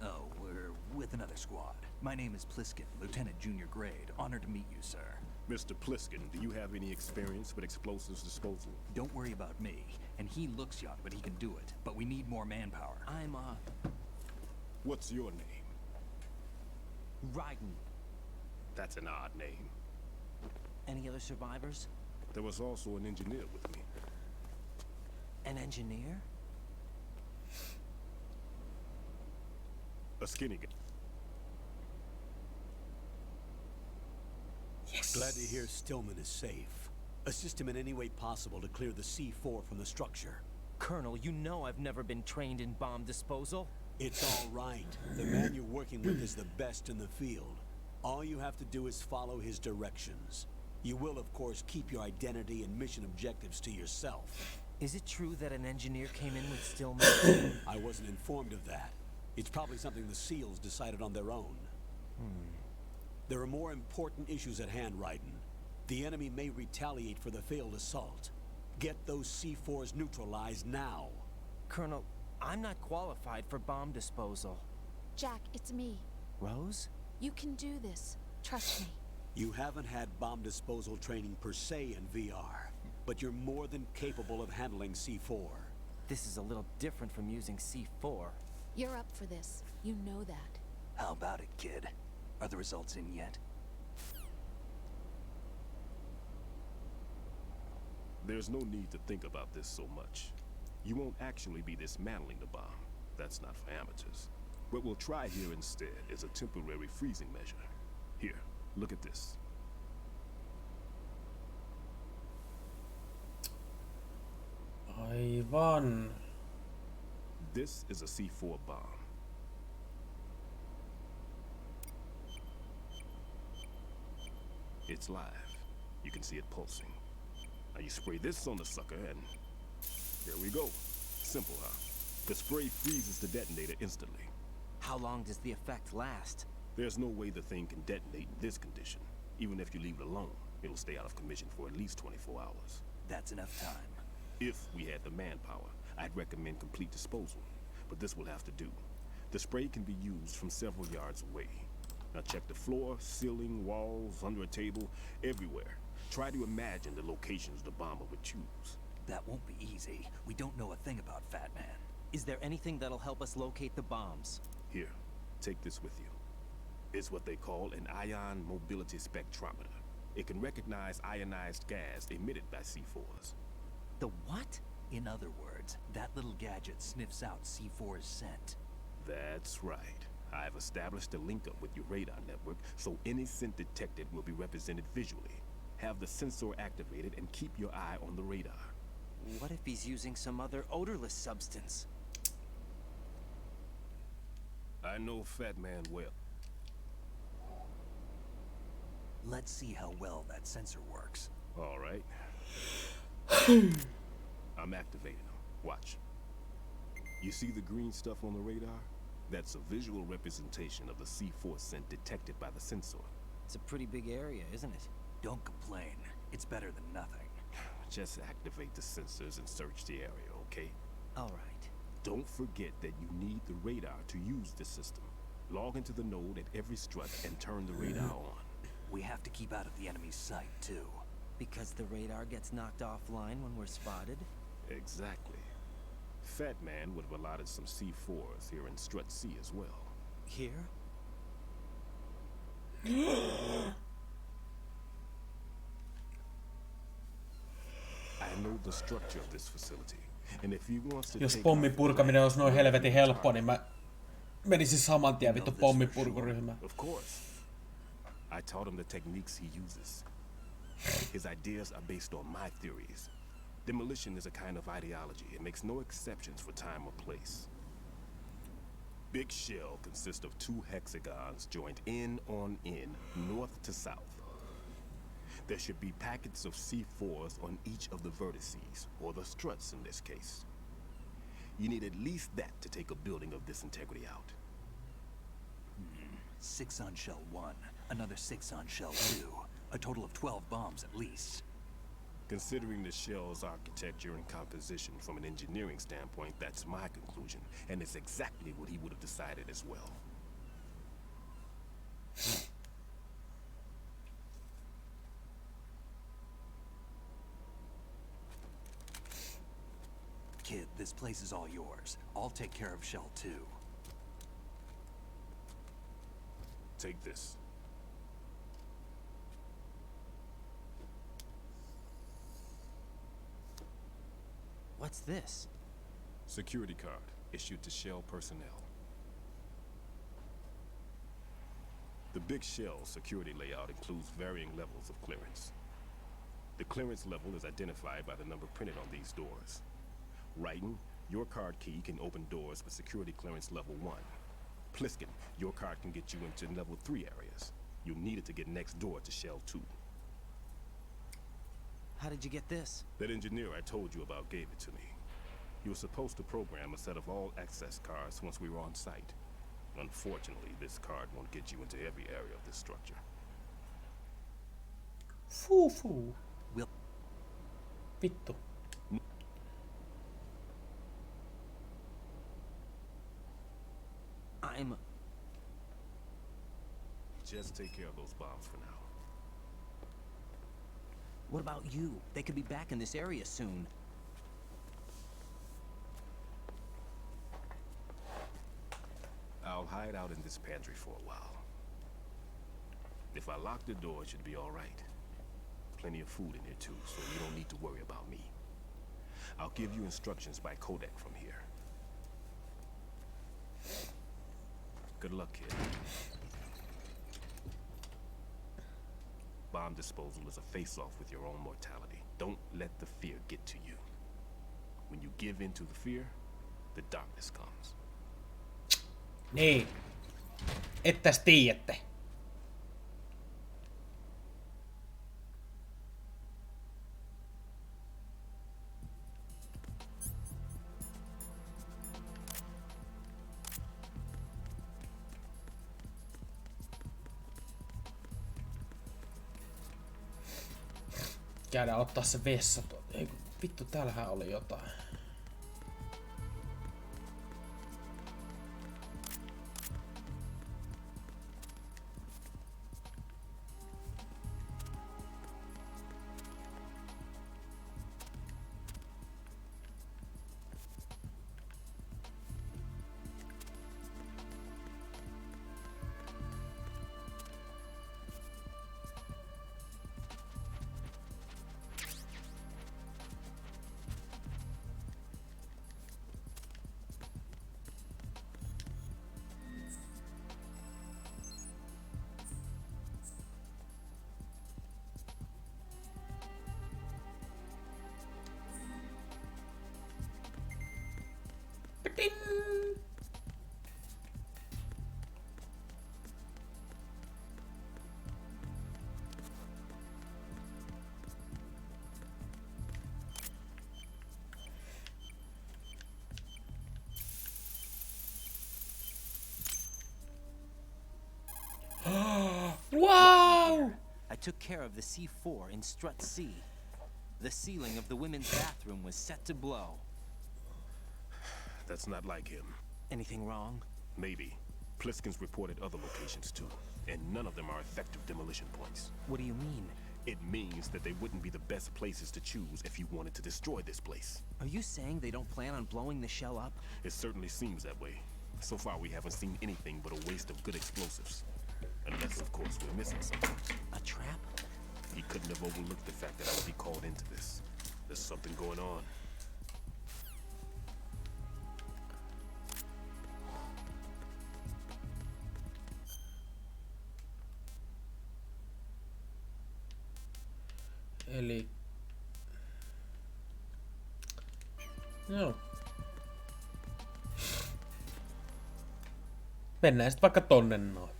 Oh, we're with another squad. My name is Pliskin, Lieutenant Junior Grade. Honored to meet you, sir. Mr. Pliskin, do you have any experience with explosives disposal? Don't worry about me. And he looks young, but he can do it. But we need more manpower. I'm, What's your name? Raiden. That's an odd name. Any other survivors? There was also an engineer with me. An engineer? A skinny guy. Yes. Glad to hear Stillman is safe. Assist him in any way possible to clear the C4 from the structure. Colonel, you know I've never been trained in bomb disposal. It's all right. The man you're working with is the best in the field. All you have to do is follow his directions. You will, of course, keep your identity and mission objectives to yourself. Is it true that an engineer came in with Stillman? I wasn't informed of that. It's probably something the SEALs decided on their own. There are more important issues at hand, Raiden. The enemy may retaliate for the failed assault. Get those C4s neutralized now. Colonel, I'm not qualified for bomb disposal. Jack, it's me. Rose? You can do this. Trust me. You haven't had bomb disposal training per se in VR, but you're more than capable of handling C4. This is a little different from using C4. You're up for this. You know that. How about it, kid? Are the results in yet? There's no need to think about this so much. You won't actually be dismantling the bomb. That's not for amateurs. What we'll try here instead is a temporary freezing measure. Here, look at this. Aivan. This is a C4 bomb. It's live. You can see it pulsing. Now you spray this on the sucker and there we go. Simple, huh? The spray freezes the detonator instantly. How long does the effect last? There's no way the thing can detonate in this condition. Even if you leave it alone, it'll stay out of commission for at least 24 hours. That's enough time. If we had the manpower, I'd recommend complete disposal. But this will have to do. The spray can be used from several yards away. Now check the floor, ceiling, walls, under a table, everywhere. Try to imagine the locations the bomber would choose. That won't be easy. We don't know a thing about Fat Man. Is there anything that'll help us locate the bombs? Here, take this with you. It's what they call an ion mobility spectrometer. It can recognize ionized gas emitted by C4s. The what? In other words, that little gadget sniffs out C4's scent. That's right. I've established a link up with your radar network, so any scent detected will be represented visually. Have the sensor activated and keep your eye on the radar. What if he's using some other odorless substance? I know Fat Man well. Let's see how well that sensor works. All right. I'm activating them. Watch. You see the green stuff on the radar? That's a visual representation of the C4 scent detected by the sensor. It's a pretty big area, isn't it? Don't complain. It's better than nothing. Just activate the sensors and search the area, okay? All right. Don't forget that you need the radar to use the system. Log into the node at every strut and turn the radar on. We have to keep out of the enemy's sight, too. Because the radar gets knocked offline when we're spotted? Exactly. Fat Man would have allotted some C4s here in Strut C as well. Here? I know the structure of this facility, and if he wants to Jos take pommin out purkaminen olisi noin helvetin helppo, niin mä menisin saman tien vittu pommipurkuryhmään. Of course. I taught him the techniques he uses. His ideas are based on my theories. Demolition is a kind of ideology. It makes no exceptions for time or place. Big shell consists of 2 hexagons joined end on end, north to south. There should be packets of C4s on each of the vertices, or the struts in this case. You need at least that to take a building of this integrity out. 6 on shell 1, another 6 on shell 2. A total of 12 bombs at least. Considering the shell's architecture and composition from an engineering standpoint, that's my conclusion, and it's exactly what he would have decided as well. Kid, this place is all yours. I'll take care of shell 2. Take this. What's this? Security card, issued to Shell personnel. The Big Shell security layout includes varying levels of clearance. The clearance level is identified by the number printed on these doors. Writing, your card key can open doors with security clearance level 1. Pliskin, your card can get you into level 3 areas. You'll need it to get next door to Shell 2. How did you get this? That engineer I told you about gave it to me. He was supposed to program a set of all access cards once we were on site. Unfortunately, this card won't get you into every area of this structure. Fuu. Will Vittu. Just take care of those bombs for now. What about you? They could be back in this area soon. I'll hide out in this pantry for a while. If I lock the door, it should be all right. Plenty of food in here too, so you don't need to worry about me. I'll give you instructions by codec from here. Good luck, kid. Bomb disposal is a face-off with your own mortality. Don't let the fear get to you. When you give in to the fear, the darkness comes. Niin. Ettäs tiedätte. Käydään ottaa se vessa tuolta. Ei kun vittu, täällähän oli jotain. Wow! I took care of the C4 in Strut C. The ceiling of the women's bathroom was set to blow. That's not like him. Anything wrong? Maybe. Pliskin's reported other locations too, and none of them are effective demolition points. What do you mean? It means that they wouldn't be the best places to choose if you wanted to destroy this place. Are you saying they don't plan on blowing the shell up? It certainly seems that way. So far, we haven't seen anything but a waste of good explosives. Unless, of course, we're missing something. A trap? He couldn't have overlooked the fact that I would be called into this. There's something going on. Eli... Joo. Mennään sitten vaikka tonne noin.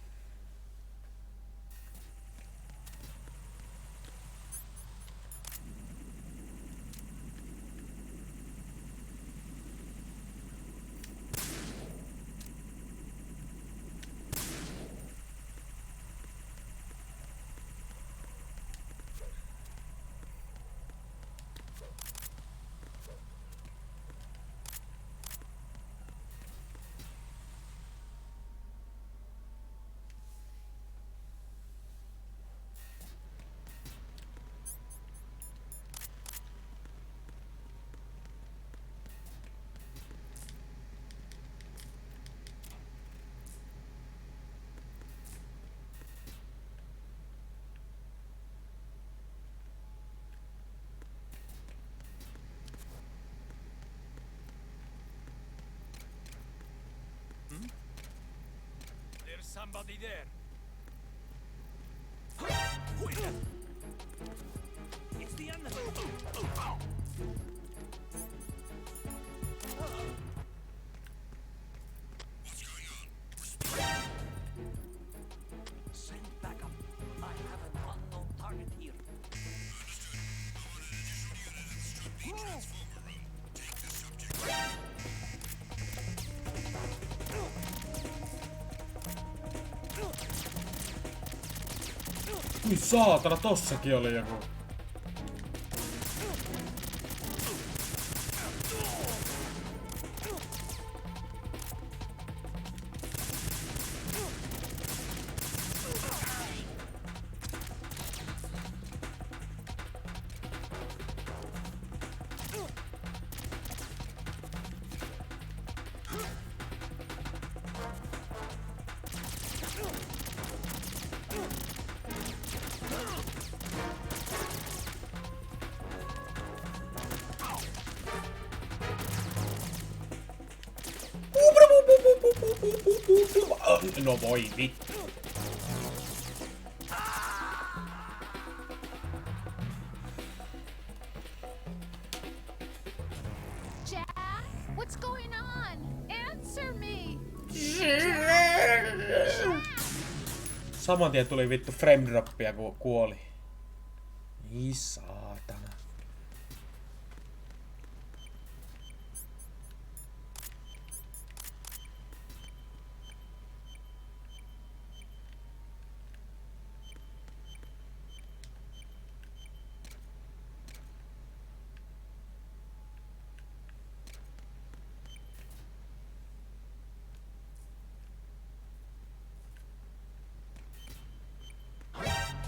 There's somebody there. It's the enemy. Send backup. I have an unknown target here. Ui saatana, tossakin oli joku. No voi vittu. Jack, what's going on? Answer me. Saman tien tuli vittu frame droppia kun kuoli. Ei saatana.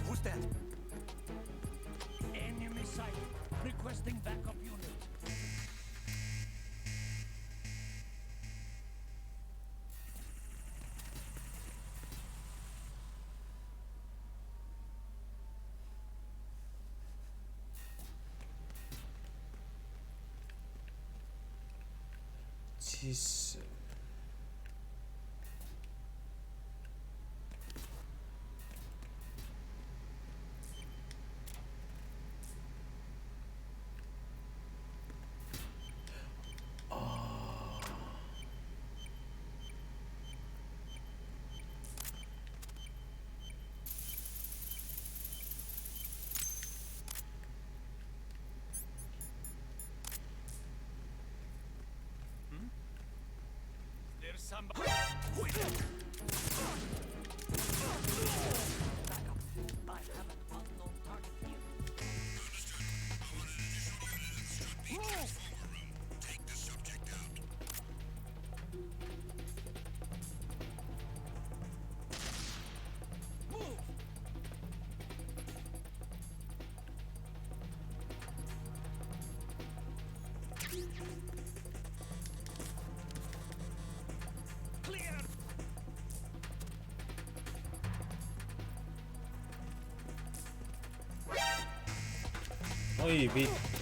Who's that? Enemy sight. Requesting backup unit. Siis... There's somebody. Backup. I have an Oi vittu.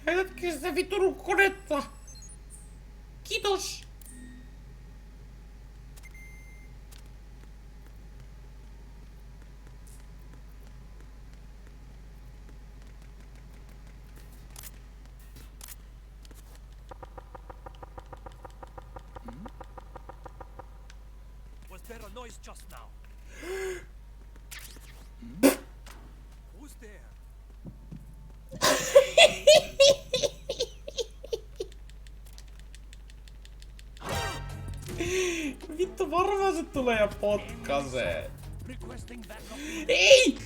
Käytätkö sitä vitun konetta? Kiitos! Was there a noise just now? Who's there? Vittu varmaan se tulee ja potkaisee. Requesting backup. Ei!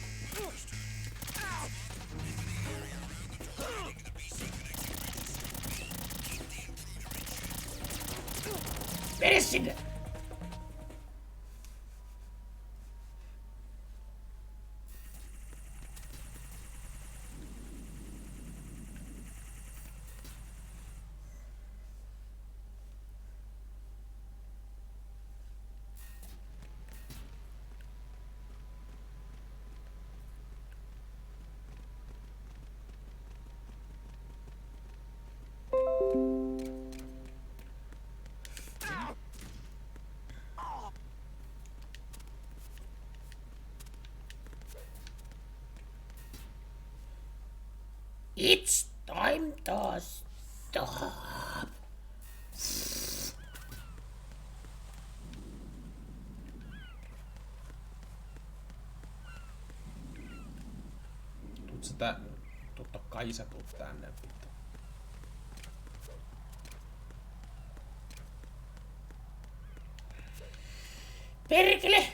Mene sinne! It's time to stop. Tuut sitä... Totta kai sä tuut tänne, vittu. Perkele!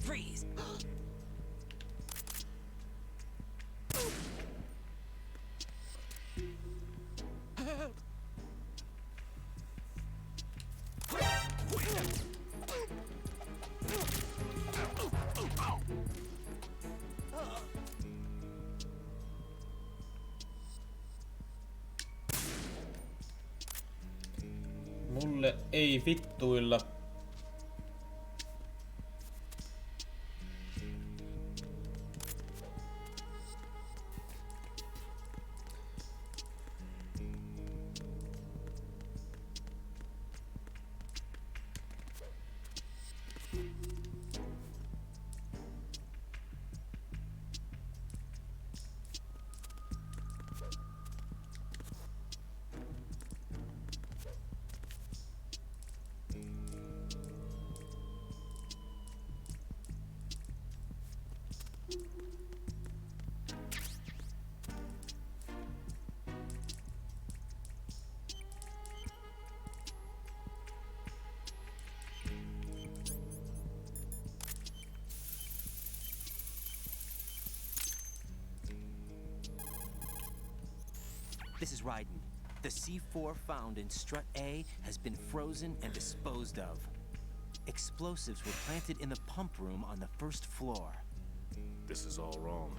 Freeze! Mulle ei vittuilla. This is Raiden. The C4 found in strut A has been frozen and disposed of. Explosives were planted in the pump room on the first floor. This is all wrong.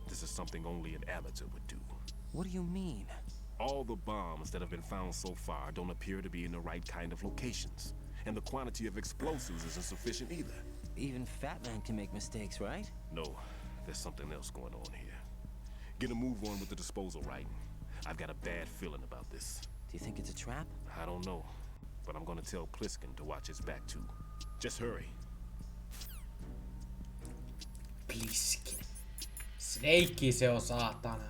This is something only an amateur would do. What do you mean? All the bombs that have been found so far don't appear to be in the right kind of locations. And the quantity of explosives isn't sufficient either. Even Fat Man can make mistakes, right? No, there's something else going on here. Get a move on with the disposal, right? I've got a bad feeling about this. Do you think it's a trap? I don't know, but I'm gonna tell Pliskin to watch his back too. Just hurry. Pliskin. Snake se on saatana.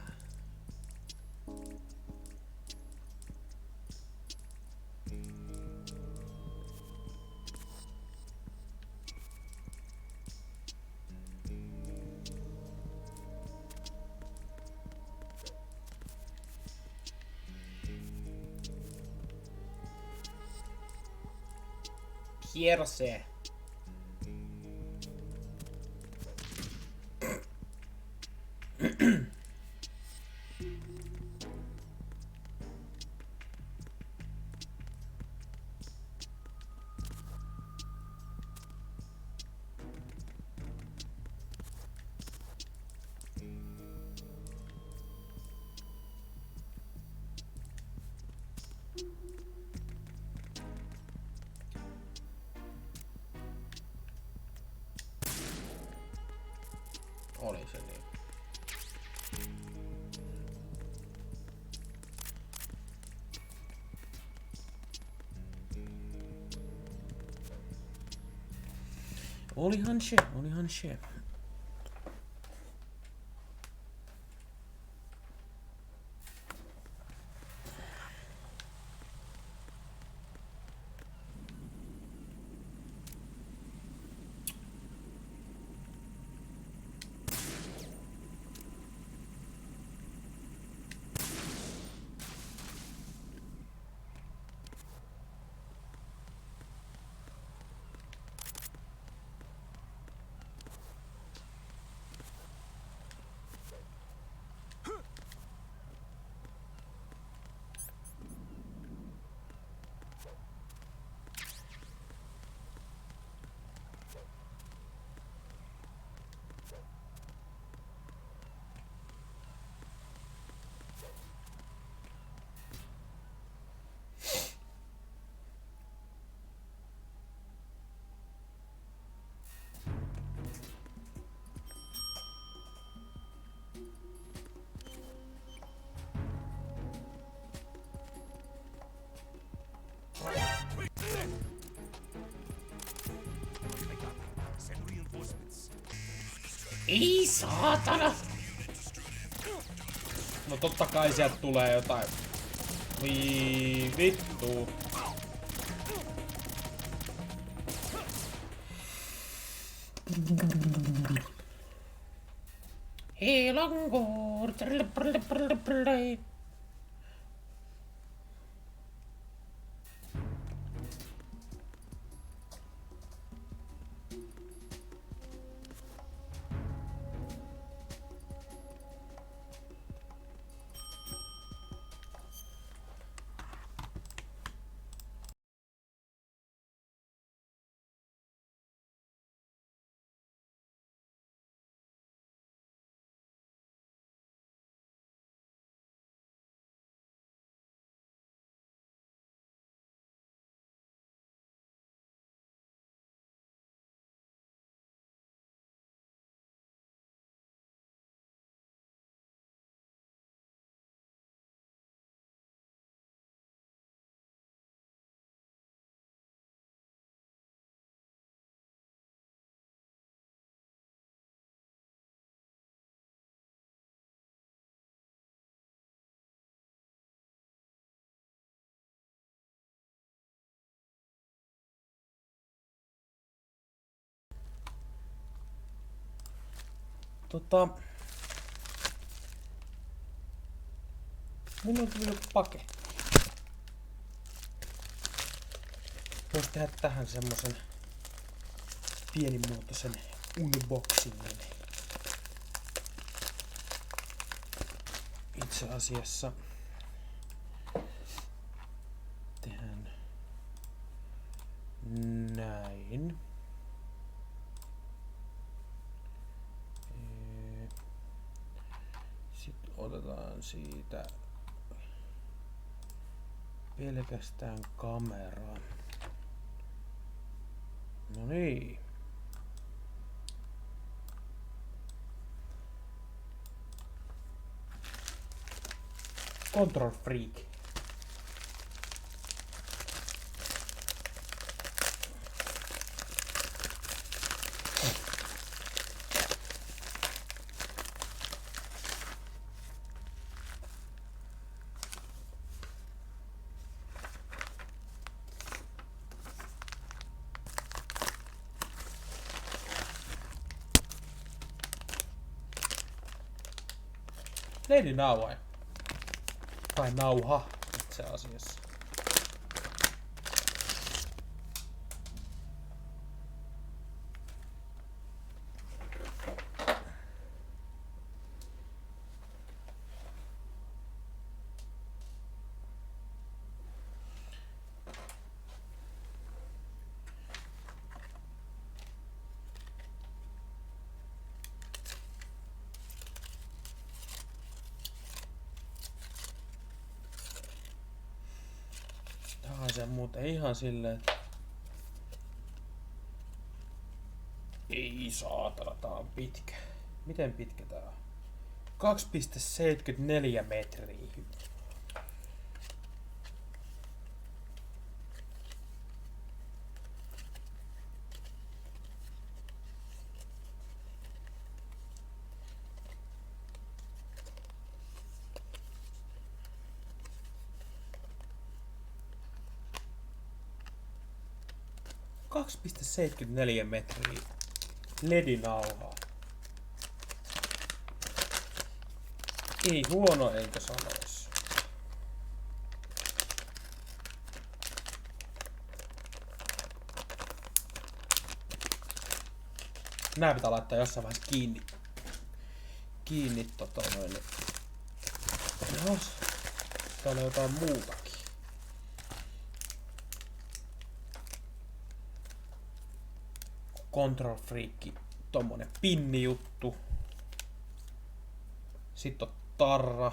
Kierse. Oli se niin. Olihan se. Ei saatana! No totta kai sieltä tulee jotain. Voi vittu. Heilangor. Mun on tullut pake. Vois tehdä tähän semmosen pienimuotoisen unboxingin. Itse asiassa Noin. Sitten otetaan siitä pelkästään kamera. No niin. Control freak. Lady nauha. Tai nauha itse asiassa. Se muuten ihan silleen. Ei saatana, tää on pitkä. Miten pitkä tää on? 2,74 metriä. ,74 metriä ledinauhaa. Ei huono enkä sanois. Nää pitää laittaa jossain vaiheessa kiinni. Kiinni noin. Jos täällä on jotain muutakin. Control freak, tommonen pinnijuttu. Sitten on tarra.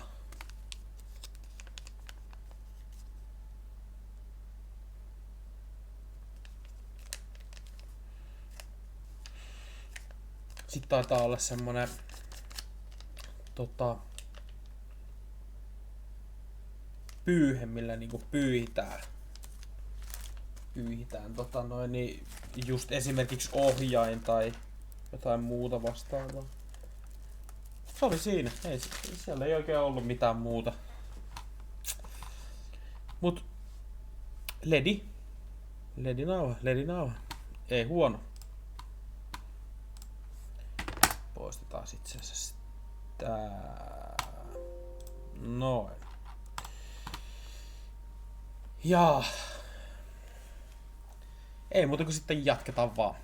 Sitten taitaa olla semmonen pyyhe, millä niinku pyyhitään niin just esimerkiksi ohjain tai jotain muuta vastaavaa. Se oli siinä. Siellä ei oikein ollut mitään muuta. Mut ledinauha. Ei huono. Poistetaan itse asiassa tää. Noin. Ja ei muuta kuin sitten jatketaan vaan.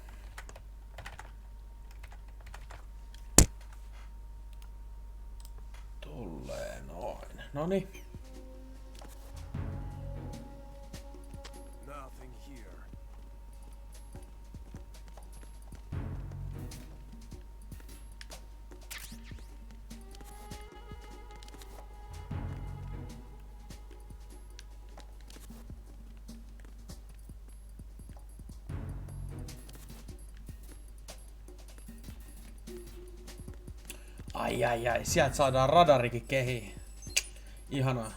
Tulee noin. Noniin. Nothing here. Ai, sieltä saadaan radarikin kehiin. Ihanaa.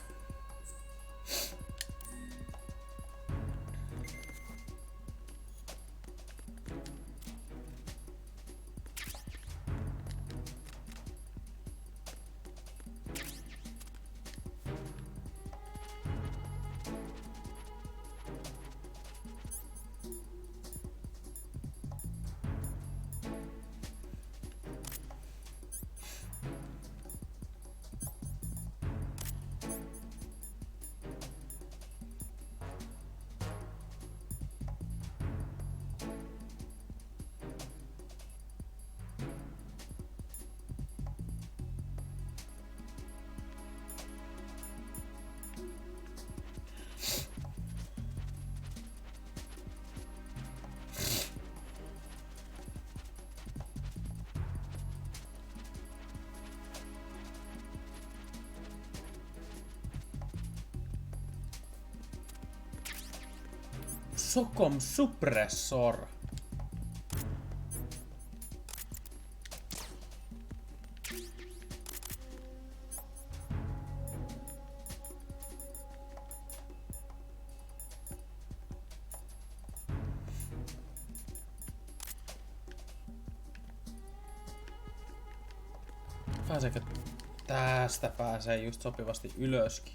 Socom Suppressor. Pääseekö tästä pääsee just sopivasti ylöskin?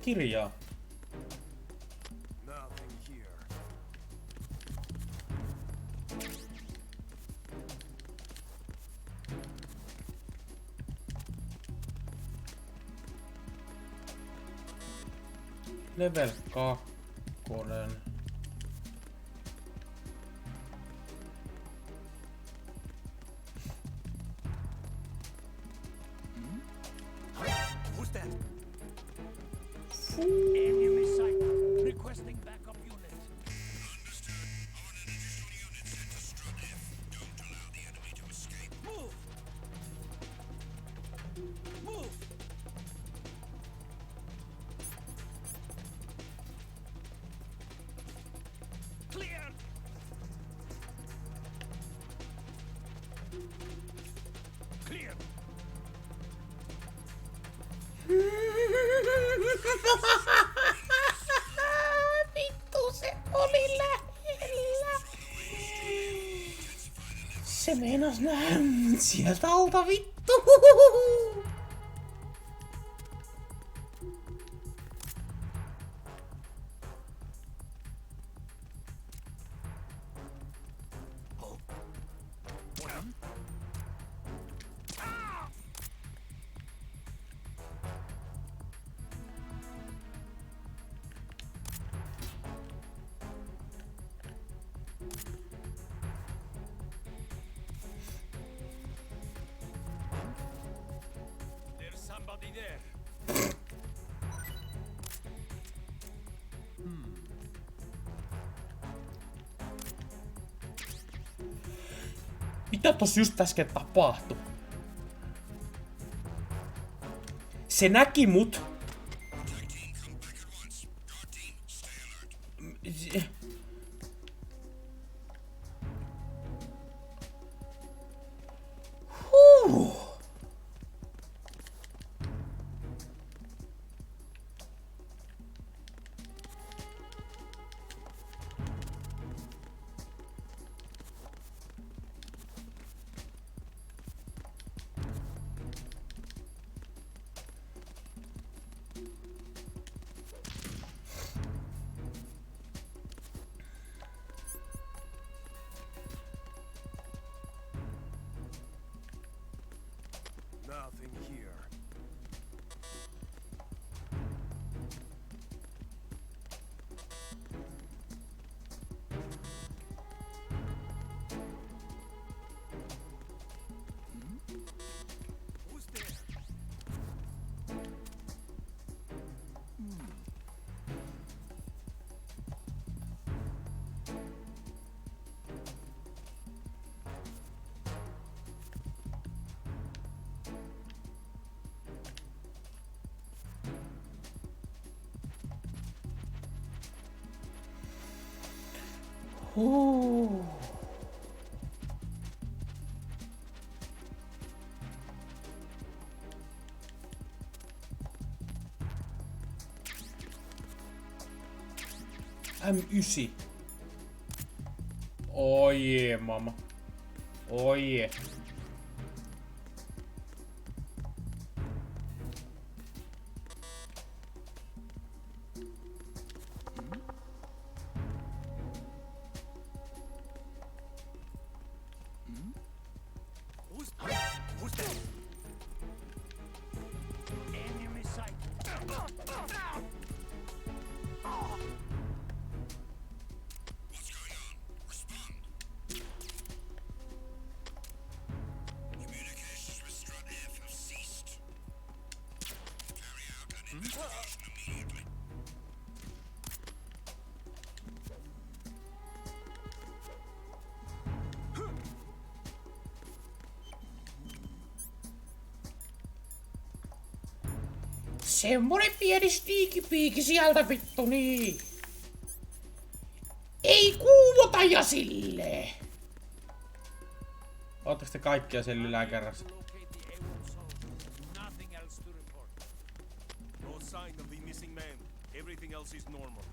Kirjaa. Nothing here. Level 2. Who's that? Enemy sight. Requesting backup unit. Move! Move! Clear! Clear! Vittu, se oli lähellä. Se meinas nähdä sieltä alta, vittu. There's somebody there. Mitä tossa just äsken tapahtui? Se näki mut. Nothing here. Who's there? M9. Oi jee, mamma. Oi jee. Semmonen pieni sneaky sieltä vittu niin. Ei kuumota ja silleen. Ootteko te kaikkia siellä yläkerrassa? No sign of the missing man. Everything else is normal.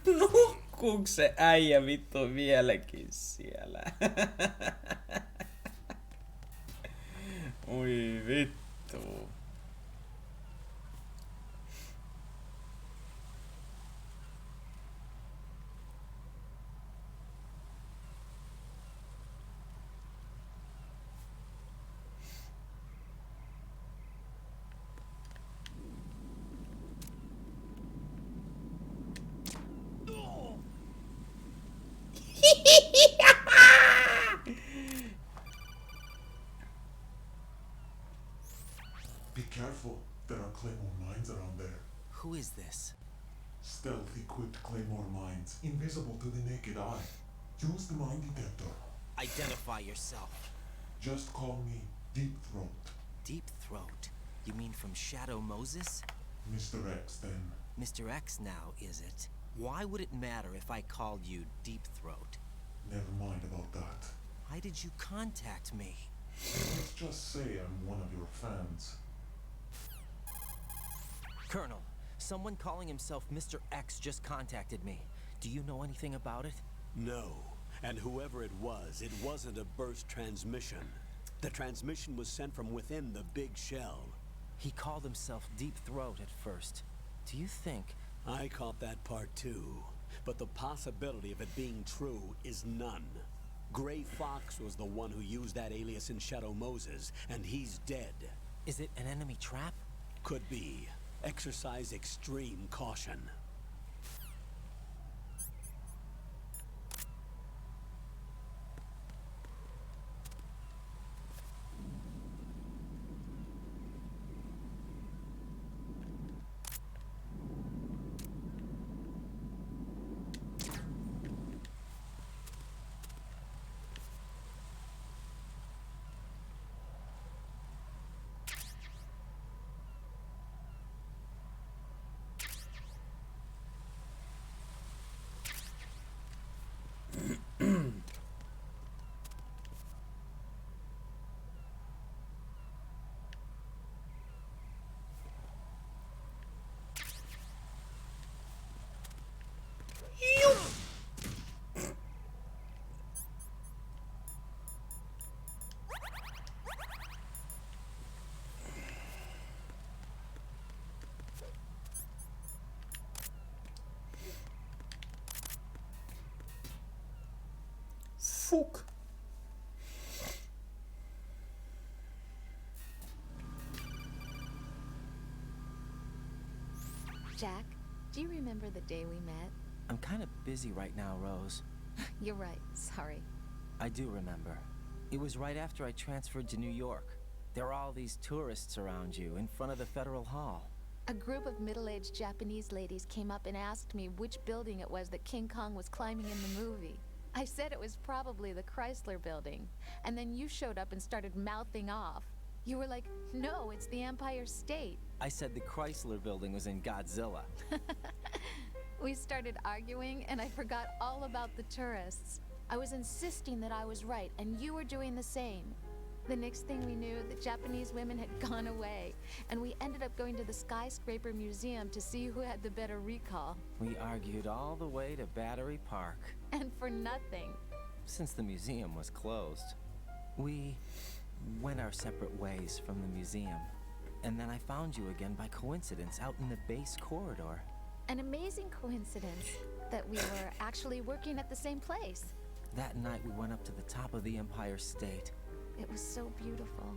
Nukkuuks se äijä vittu vieläkin siellä? Oi vittu. Be careful. There are claymore mines around there. Who is this? Stealth-equipped claymore mines, invisible to the naked eye. Use the mine detector. Identify yourself. Just call me Deep Throat. Deep Throat? You mean from Shadow Moses? Mr. X, then. Mr. X now, is it? Why would it matter if I called you Deep Throat? Never mind about that. Why did you contact me? Let's just say I'm one of your fans. Colonel, someone calling himself Mr. X just contacted me. Do you know anything about it? No. And whoever it wasn't a burst transmission. The transmission was sent from within the big shell. He called himself Deep Throat at first. Do you think... I caught that part too. But the possibility of it being true is none. Gray Fox was the one who used that alias in Shadow Moses, and he's dead. Is it an enemy trap? Could be. Exercise extreme caution. Fuck. Jack, do you remember the day we met? I'm kind of busy right now, Rose. You're right, sorry. I do remember. It was right after I transferred to New York. There are all these tourists around you in front of the Federal Hall. A group of middle-aged Japanese ladies came up and asked me which building it was that King Kong was climbing in the movie. I said it was probably the Chrysler building, and then you showed up and started mouthing off. You were like, no, it's the Empire State. I said the Chrysler building was in Godzilla. We started arguing, and I forgot all about the tourists. I was insisting that I was right, and you were doing the same. The next thing we knew, the Japanese women had gone away, and we ended up going to the Skyscraper Museum to see who had the better recall. We argued all the way to Battery Park. And for nothing. Since the museum was closed. We went our separate ways from the museum. And then I found you again by coincidence out in the base corridor. An amazing coincidence that we were actually working at the same place. That night we went up to the top of the Empire State. It was so beautiful.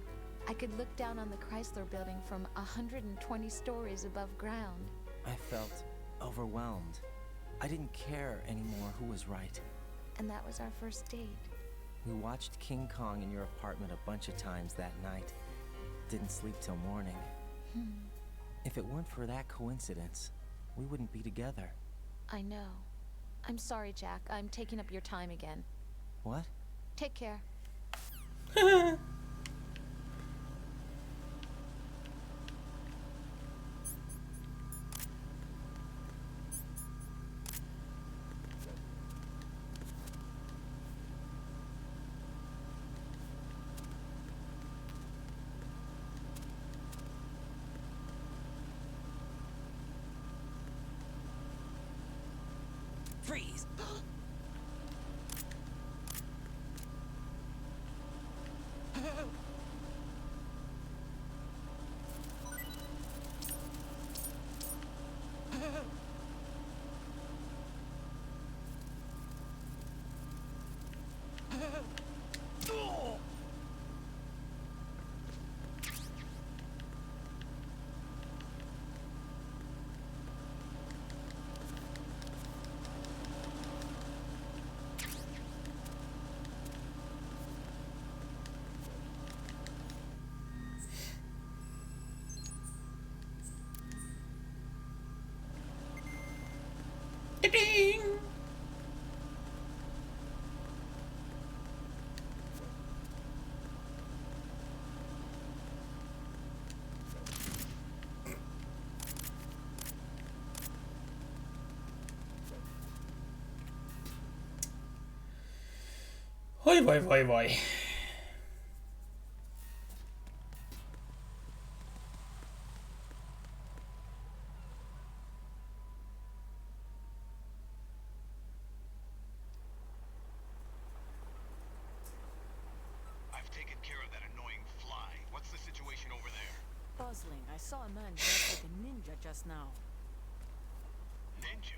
I could look down on the Chrysler building from 120 stories above ground. I felt overwhelmed. I didn't care anymore who was right. And that was our first date. We watched King Kong in your apartment a bunch of times that night. Didn't sleep till morning. If it weren't for that coincidence, we wouldn't be together. I know. I'm sorry, Jack. I'm taking up your time again. What? Take care. Freeze! Ding! Voi voi voi voi. I've taken care of that annoying fly. What's the situation over there? Puzzling. I saw a man dressed like a ninja just now. Ninja?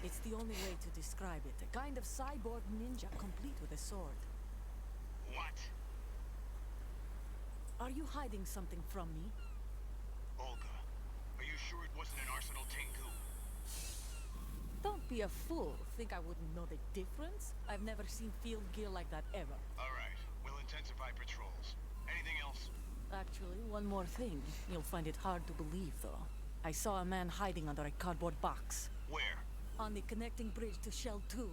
It's the only way to describe it. A kind of cyborg ninja complete with a sword. What? Are you hiding something from me? Olga, are you sure it wasn't an Arsenal Tengu? Don't be a fool. Think I wouldn't know the difference? I've never seen field gear like that ever. Alright, we'll intensify patrols. Anything else? Actually, one more thing. You'll find it hard to believe, though. I saw a man hiding under a cardboard box. Where? On the connecting bridge to Shell 2.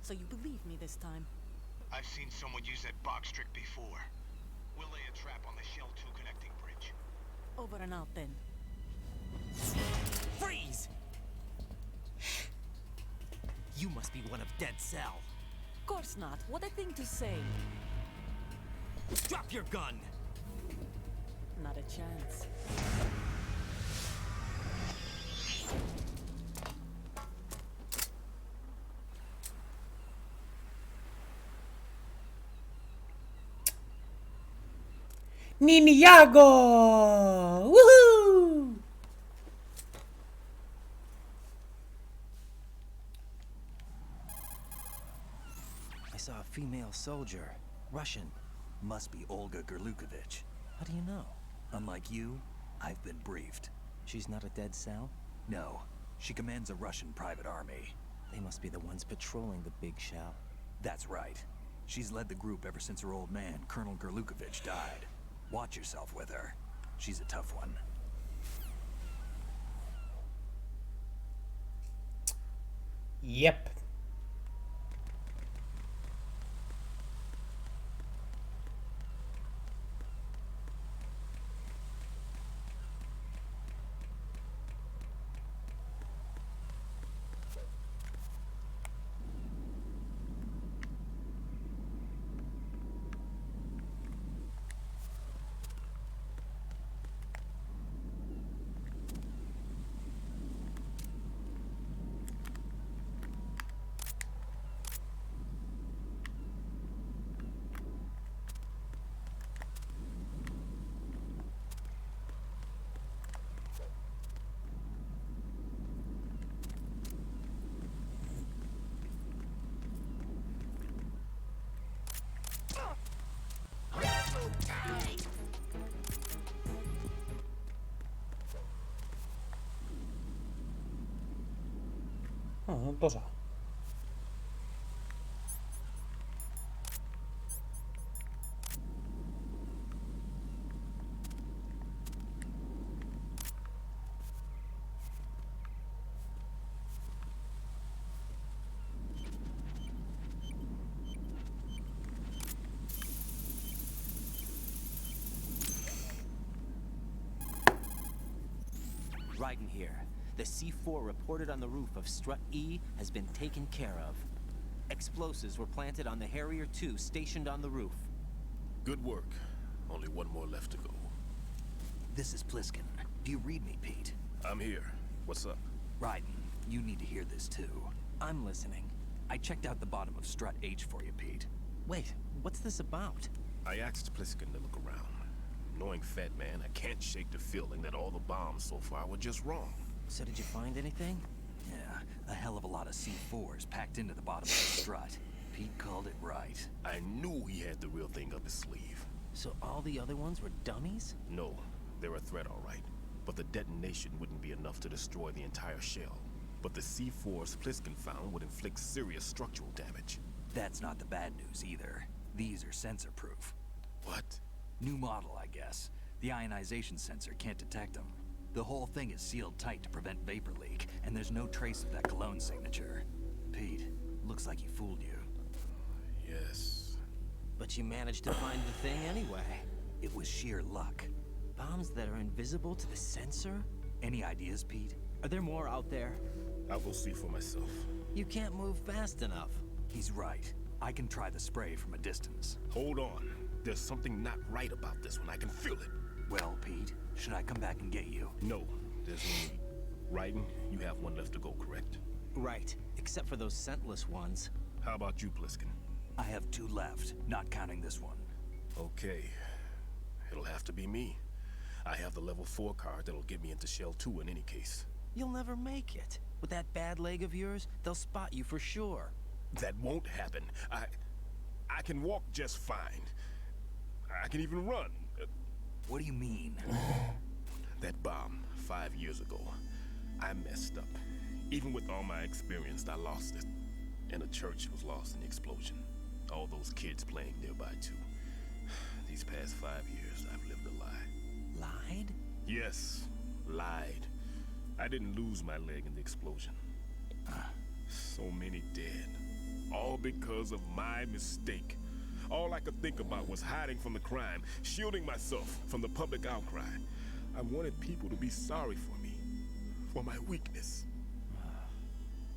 So you believe me this time? I've seen someone use that box trick before. We'll lay a trap on the Shell 2 connecting bridge. Over and out then. Freeze! You must be one of Dead Cell. Of course not. What a thing to say. Drop your gun! Not a chance. Ninjago! Woohoo! I saw a female soldier. Russian. Must be Olga Gerlukovich. How do you know? Unlike you, I've been briefed. She's not a Dead Cell? No, she commands a Russian private army. They must be the ones patrolling the big shell. That's right. She's led the group ever since her old man, Colonel Gerlukovich, died. Watch yourself with her. She's a tough one. Yep. Tosa. Raiden here. The C4 reported on the roof of Strut E has been taken care of. Explosives were planted on the Harrier 2 stationed on the roof. Good work. Only one more left to go. This is Pliskin. Do you read me, Pete? I'm here. What's up? Raiden, you need to hear this too. I'm listening. I checked out the bottom of Strut H for you, Pete. Wait, what's this about? I asked Pliskin to look around. Knowing Fat Man, I can't shake the feeling that all the bombs so far were just wrong. So did you find anything? Yeah, a hell of a lot of C4s packed into the bottom of the strut. Pete called it right. I knew he had the real thing up his sleeve. So all the other ones were dummies? No, they're a threat, all right. But the detonation wouldn't be enough to destroy the entire shell. But the C4s Pliskin found would inflict serious structural damage. That's not the bad news either. These are sensor-proof. What? New model, I guess. The ionization sensor can't detect them. The whole thing is sealed tight to prevent vapor leak, and there's no trace of that cologne signature. Pete, looks like he fooled you. Yes. But you managed to find the thing anyway. It was sheer luck. Bombs that are invisible to the sensor? Any ideas, Pete? Are there more out there? I'll go see for myself. You can't move fast enough. He's right. I can try the spray from a distance. Hold on. There's something not right about this one. I can feel it. Well, Pete, should I come back and get you? No, there's no need. Raiden, you have one left to go, correct? Right, except for those scentless ones. How about you, Pliskin? I have 2 left, not counting this one. Okay. It'll have to be me. I have the level 4 card that'll get me into Shell 2 in any case. You'll never make it. With that bad leg of yours, they'll spot you for sure. That won't happen. I can walk just fine. I can even run. What do you mean? That bomb, 5 years ago. I messed up. Even with all my experience, I lost it. And the church was lost in the explosion. All those kids playing nearby, too. These past 5 years, I've lived a lie. Lied? Yes, lied. I didn't lose my leg in the explosion. So many dead. All because of my mistake. All I could think about was hiding from the crime, shielding myself from the public outcry. I wanted people to be sorry for me, for my weakness.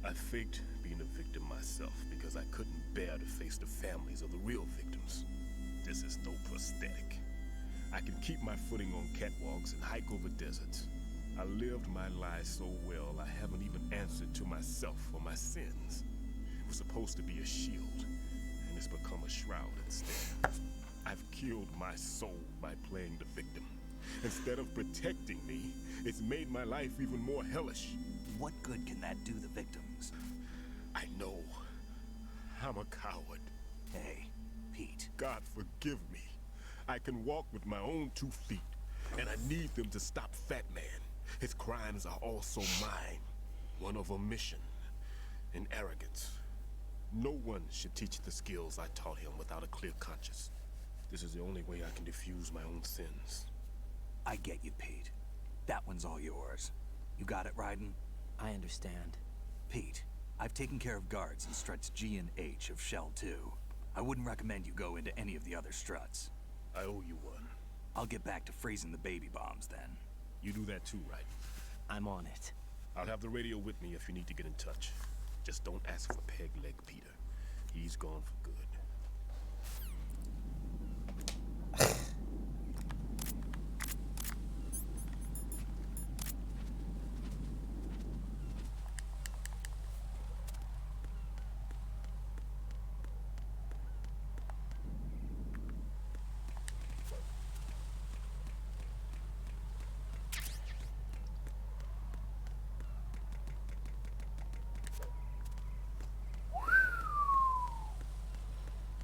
I faked being a victim myself because I couldn't bear to face the families of the real victims. This is no prosthetic. I can keep my footing on catwalks and hike over deserts. I lived my life so well, I haven't even answered to myself for my sins. It was supposed to be a shield, and it's become a shroud instead. I've killed my soul by playing the victim. Instead of protecting me, it's made my life even more hellish. What good can that do the victims? I know. I'm a coward. Hey, Pete. God forgive me. I can walk with my own 2 feet, and I need them to stop Fat Man. His crimes are also mine. One of omission and arrogance. No one should teach the skills I taught him without a clear conscience. This is the only way I can diffuse my own sins. I get you, Pete. That one's all yours. You got it, Raiden? I understand. Pete, I've taken care of guards in struts G and H of Shell 2. I wouldn't recommend you go into any of the other struts. I owe you one. I'll get back to freezing the baby bombs then. You do that too, right? I'm on it. I'll have the radio with me if you need to get in touch. Just don't ask for Peg Leg Peter. He's gone for good.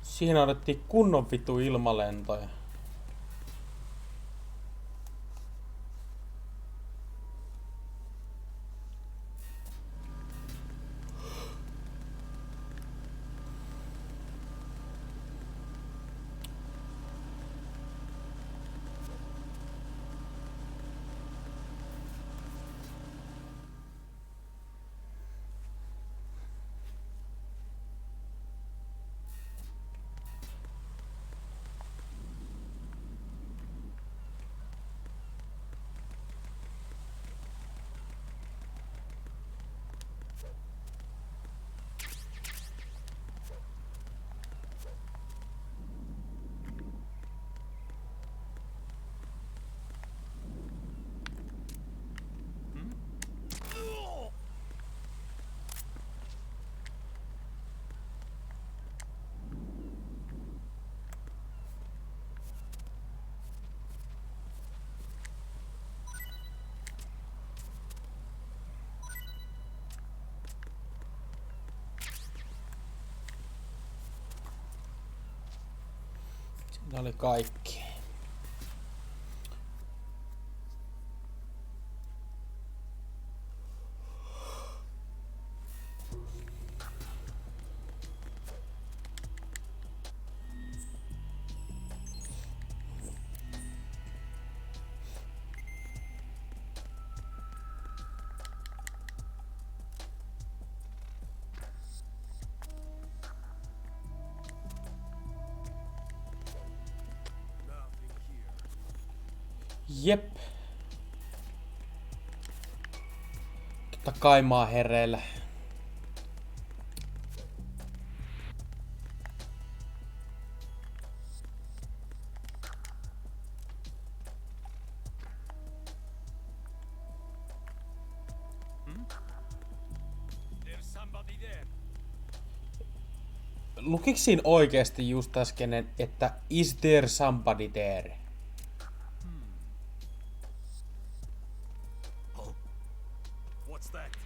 Siinä otettiin kunnon vittu ilmalentoja. Ne oli kaikki. Jep. Totta kai mä oon hereillä. Lukiks siinä oikeesti just äsken, että is there somebody there? What's that?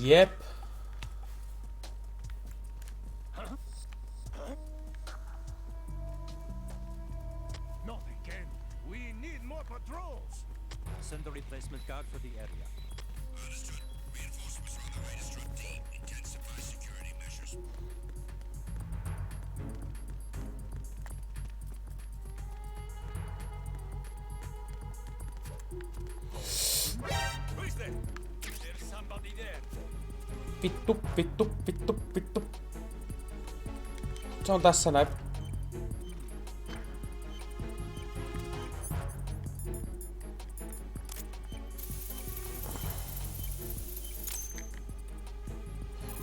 Jep. Nothing, Ken. We need more patrols. Send a replacement guard for the area. Understood. Reinforcements are on the way to Strut D. Intensify security measures. Who's there? There's somebody there. Vittu, vittu, vittu, vittu. Se on tässä näin.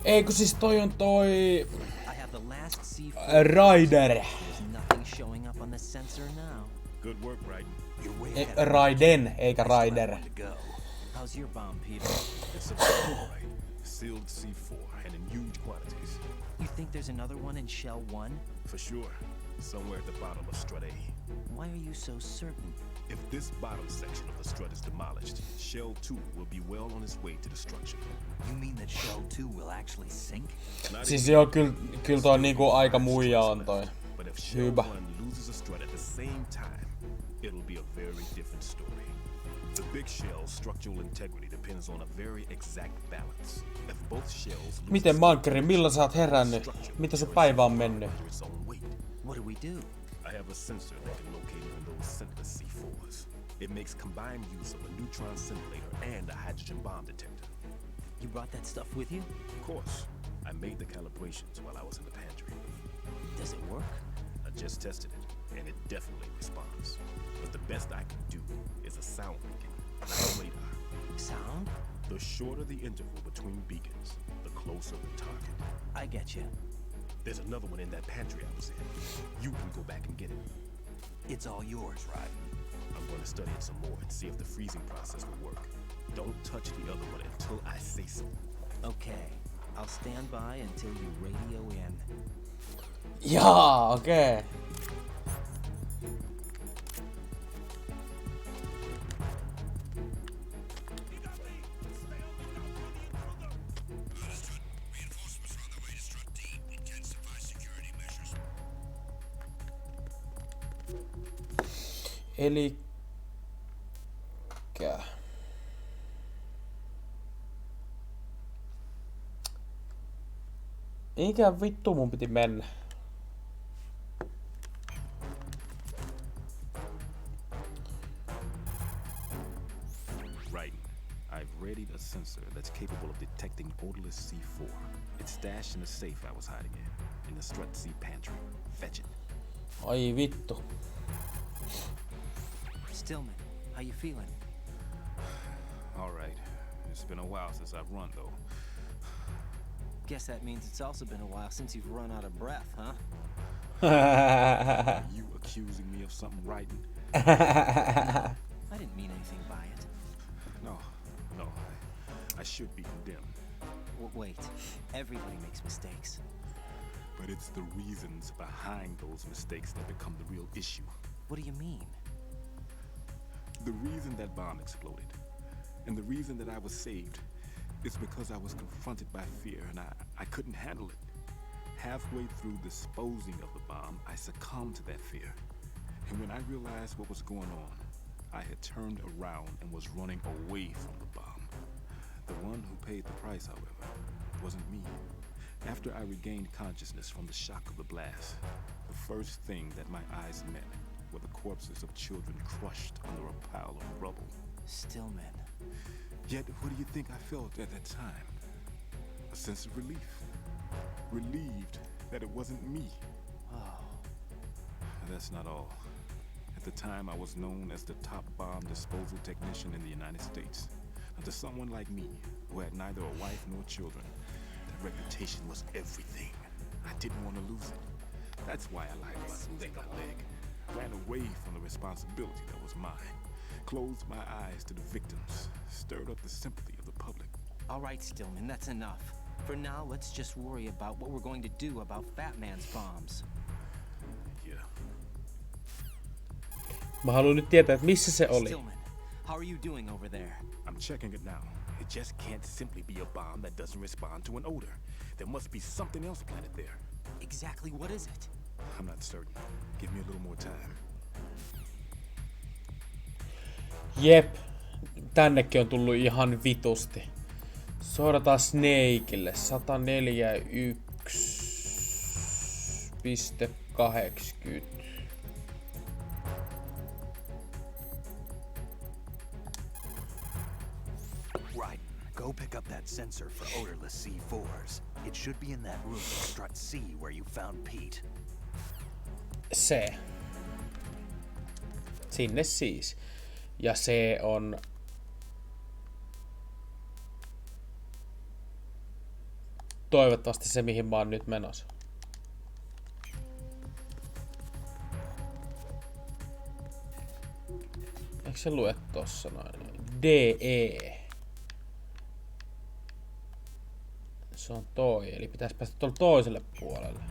Eikö siis toi on toi... Rider. Good work, Raiden. Raiden, eikä Rider. How's your bomb, Peter? It's a fluoride, sealed C4, and in huge quantities. You think there's another one in Shell 1? For sure. Somewhere at the bottom of Strut A. Why are you so certain? If this bottom section of the strut is demolished, Shell 2 will be well on its way to destruction. You mean that Shell 2 will actually sink? Siis joo, kyllä toi niinku aika muija on toi. But if Shell 1 loses a strut at the same time, it'll be a very different story. The big shell's structural integrity depends on a very exact balance. If both shells lose Miten Mankeri, milloin sä oot herännyt? Mitä sun päivä on mennyt? What do we do? I have a sensor that can locate even those scentless C4s. It makes combined use of a neutron scintillator and a hydrogen bomb detector. You brought that stuff with you? Of course. I made the calibrations while I was in the pantry. Does it work? I just tested it, and it definitely responds. But the best I can do is a sound beacon, not a radar. Sound? The shorter the interval between beacons, the closer the target. I get you. There's another one in that pantry I was in. You can go back and get it. It's all yours, Raiden. I'm going to study it some more and see if the freezing process will work. Don't touch the other one until I say so. Okay. I'll stand by until you radio in. Jaa, okei. Okay. Elikkä... Mikä vittu mun piti mennä? Right. I've readied a sensor that's capable of detecting odorless C4. It's stashed in the safe I was hiding in the Strut C pantry. Fetch it. Ai vittu. Stillman, how you feeling? All right. It's been a while since I've run, though. Guess that means it's also been a while since you've run out of breath, huh? Are you accusing me of something, Raiden? I didn't mean anything by it. No. I should be condemned. Wait, everybody makes mistakes. But it's the reasons behind those mistakes that become the real issue. What do you mean? The reason that bomb exploded, and the reason that I was saved, is because I was confronted by fear and I couldn't handle it. Halfway through disposing of the bomb, I succumbed to that fear. And when I realized what was going on, I had turned around and was running away from the bomb. The one who paid the price, however, wasn't me. After I regained consciousness from the shock of the blast, the first thing that my eyes met were the corpses of children crushed under a pile of rubble. Stillman. Yet, what do you think I felt at that time? A sense of relief. Relieved that it wasn't me. Oh. That's not all. At the time, I was known as the top bomb disposal technician in the United States. And to someone like me, who had neither a wife nor children, that reputation was everything. I didn't want to lose it. That's why I lied about losing my leg. Ran away from the responsibility that was mine. Closed my eyes to the victims. Stirred up the sympathy of the public. All right, Stillman, that's enough. For now, let's just worry about what we're going to do about Fat Man's bombs. Yeah. Mä haluan nyt tietää, että missä se oli. Stillman, how are you doing over there? I'm checking it now. It just can't simply be a bomb that doesn't respond to an odor. There must be something else planted there. Exactly what is it? I'm not certain. Give me a little more time. Jep. Tännekin on tullut ihan vitusti. Sodataan Snakeille 141.80. Right. Go pick up that sensor for odorless C4s. It should be in that room in strut C where you found Pete. Se. Sinne siis. Ja se on... Toivottavasti se, mihin mä oon nyt menossa. Eikö se lue tossa noin? DE. Se on toi, eli pitäisi päästä tuolle toiselle puolelle.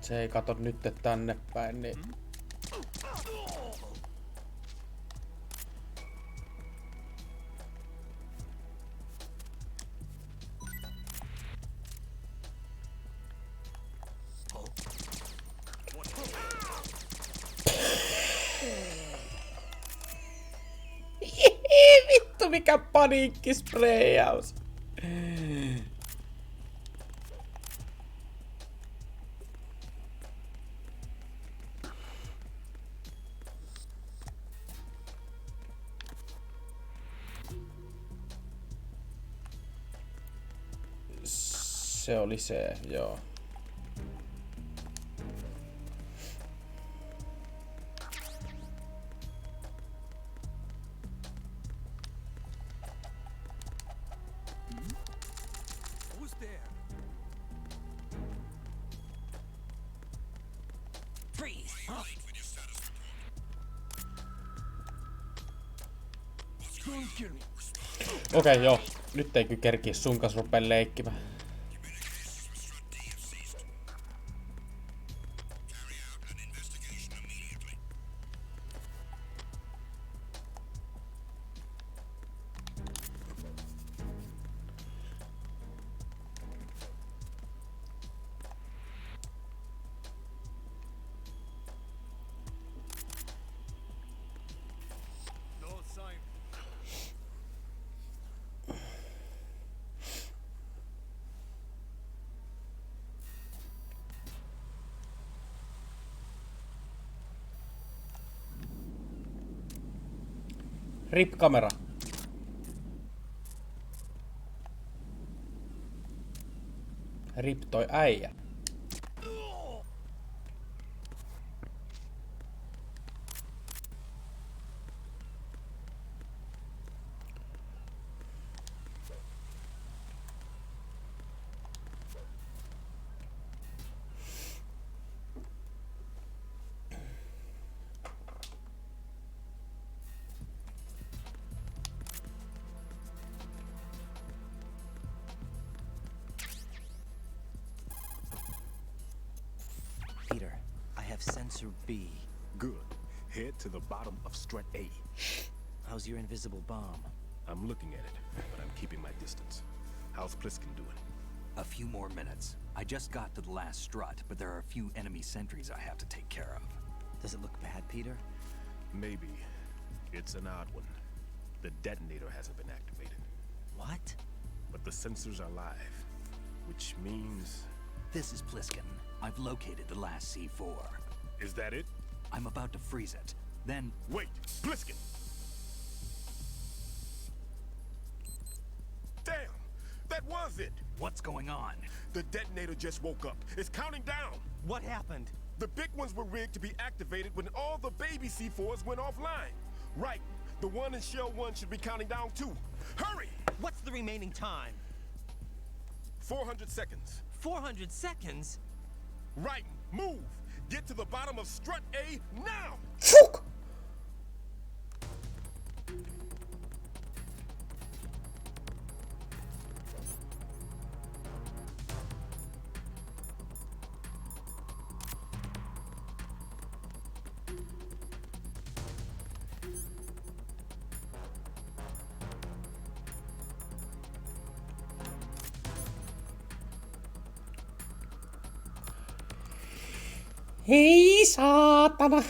Se ei kato nyt tänne päin, niin... Vittu mikä paniikkisprejaus! Se oli se, joo. Who's there? Freeze! Don't kill me. Okei, joo. Nyt ei kyllä kerkiä sun kanssa rupea leikkimään. Rip kamera. Rip toi äijä. Peter, I have sensor B. Good. Head to the bottom of strut A. How's your invisible bomb? I'm looking at it, but I'm keeping my distance. How's Pliskin doing? A few more minutes. I just got to the last strut, but there are a few enemy sentries I have to take care of. Does it look bad, Peter? Maybe. It's an odd one. The detonator hasn't been activated. What? But the sensors are live, which means... This is Pliskin. I've located the last C4. Is that it? I'm about to freeze it. Then... Wait! Pliskin! Damn! That was it! What's going on? The detonator just woke up. It's counting down! What happened? The big ones were rigged to be activated when all the baby C4s went offline. Right. The one in Shell 1 should be counting down too. Hurry! What's the remaining time? 400 seconds. 400 seconds? Right. Move! Get to the bottom of strut A now! Hei saatana!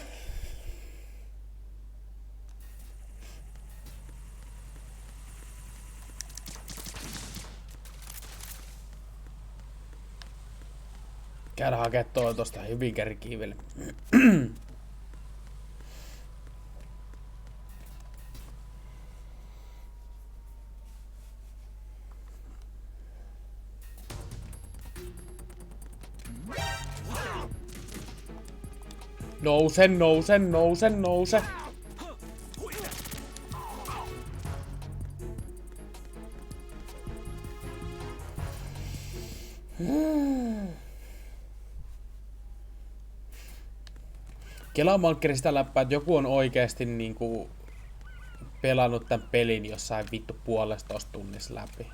Käydä hakee tosta hyvin kärkiiville. Nouse, nouse, nouse, nouse. Kelamankkeri sitä läppää, että joku on oikeesti niinku pelannut tän pelin jossain vittu 1,5 tunnissa läpi.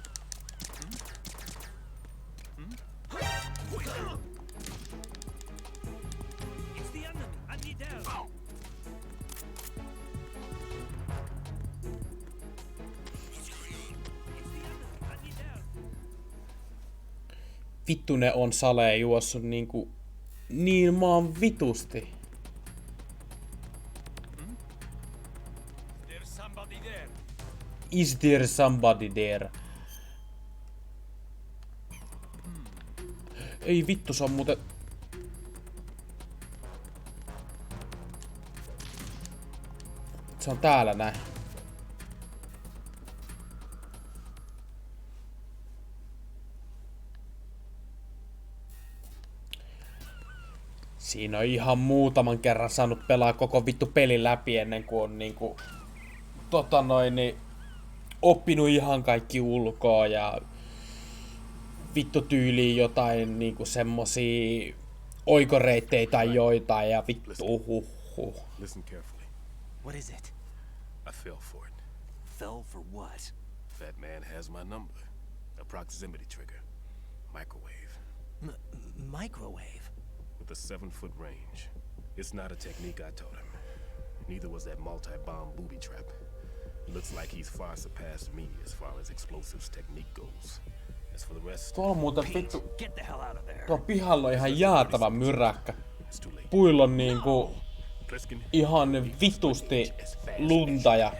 Vittu ne on salee juossut niinku niin maan vitusti. Is there somebody there? Ei vittu, se on muuten... Se on täällä näin. Siinä on ihan muutaman kerran saanut pelaa koko vittu pelin läpi ennen kuin on niinku... oppinut ihan kaikki ulkoa ja vittu tyyliin jotain niinku semmosia oikoreittejä tai joitain ja vittu Listen carefully. What is it? I fell for it. Fell for what? That man has my number. A proximity trigger. Microwave. Microwave? With a 7-foot range. It's not a technique I taught him. Neither was that multi-bomb booby trap. Looks like he's far surpassed me as far as explosives technique goes. As for the rest, tuolla muuten vittu... Get the hell out of there. Tuo pihalla on ihan jäätävä myräkkä. Puilla on niinku... ihan vitusti lunta ja...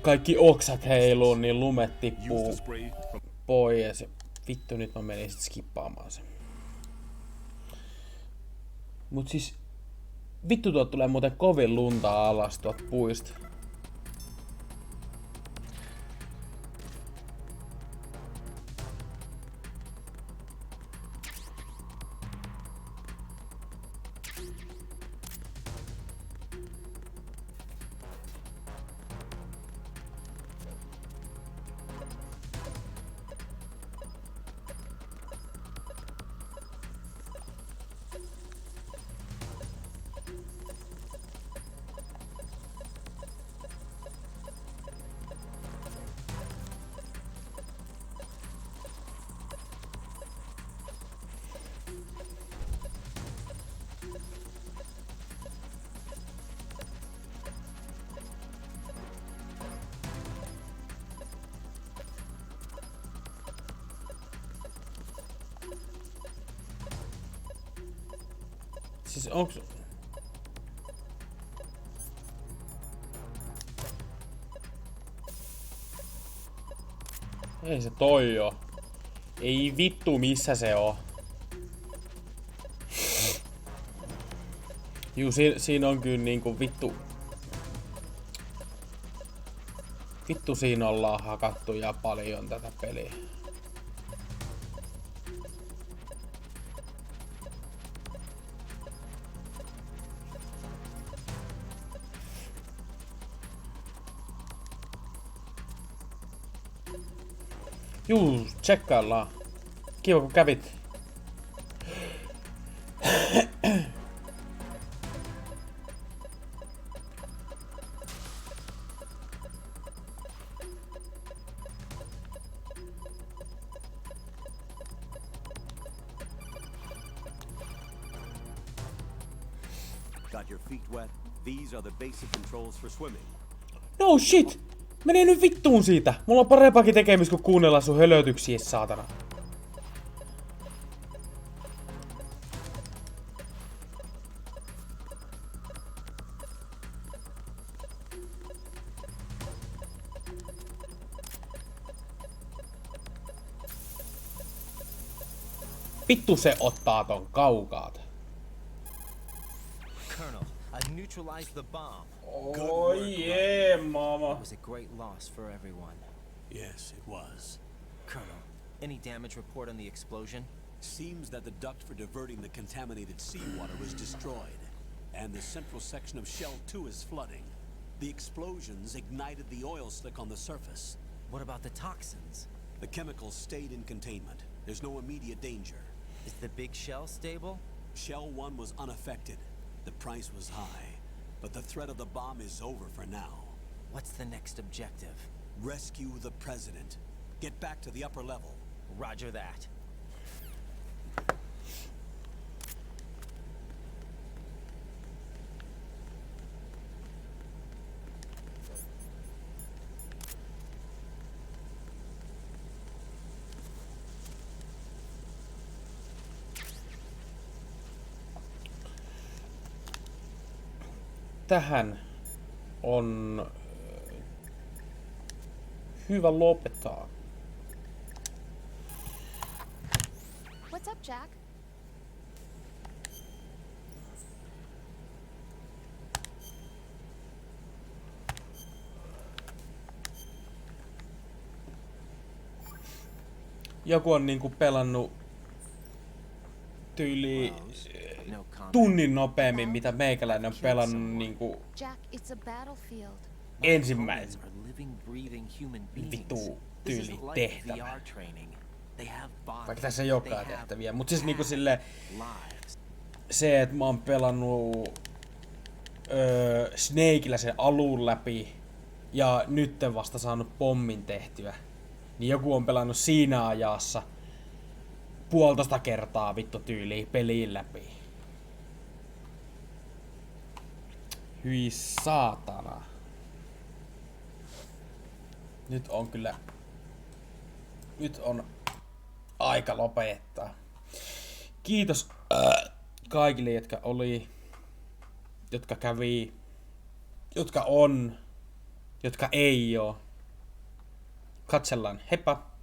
kaikki oksat heiluu, niin lumet tippuu pois. Vittu, nyt mä menin sit skippaamaan sen. Mut siis... Vittu, tuot tulee muuten kovin lunta alas tuot puista. Siis onks... Ei se toi oo. Ei vittu missä se oo. Juu, siinä on kyllä niinku vittu... Vittu siinä ollaan hakattu ja paljon tätä peliä. Juu, tsekkaillaan. Kiva kun kävit. Got your feet wet? These are the basic controls for swimming. No shit! Mene nyt vittuun siitä! Mulla on parempaakin tekemistä kuin kuunnella sun hölötyksiä, saatana. Vittu se ottaa ton kaukaat. Colonel, I've neutralized the bomb. Oh yeah, mama. It was a great loss for everyone. Yes, it was. Colonel, any damage report on the explosion? Seems that the duct for diverting the contaminated seawater was destroyed, and the central section of Shell 2 is flooding. The explosions ignited the oil slick on the surface. What about the toxins? The chemicals stayed in containment. There's no immediate danger. Is the big shell stable? Shell 1 was unaffected. The price was high, but the threat of the bomb is over for now. What's the next objective? Rescue the president. Get back to the upper level. Roger that. Tähän on hyvä lopettaa. What's up, Jack? Joku on niinku pelannut tyyli tunnin nopeammin, mitä meikäläinen on pelannut niinku Jack, it's a battlefield. ensimmäisen vittu tyyli tehtävä. Vaikka tässä ei olekaan tehtäviä, mut siis niinku silleen se, että mä oon pelannut Snakeillä sen alun läpi ja nyt vasta saanut pommin tehtyä, niin joku on pelannut siinä ajassa 1,5 kertaa vittu tyyliin peliin läpi. Hyi saatana. Nyt on kyllä... Nyt on aika lopettaa. Kiitos kaikille, jotka oli, jotka kävi, jotka on, jotka ei oo. Katsellaan. Heippa!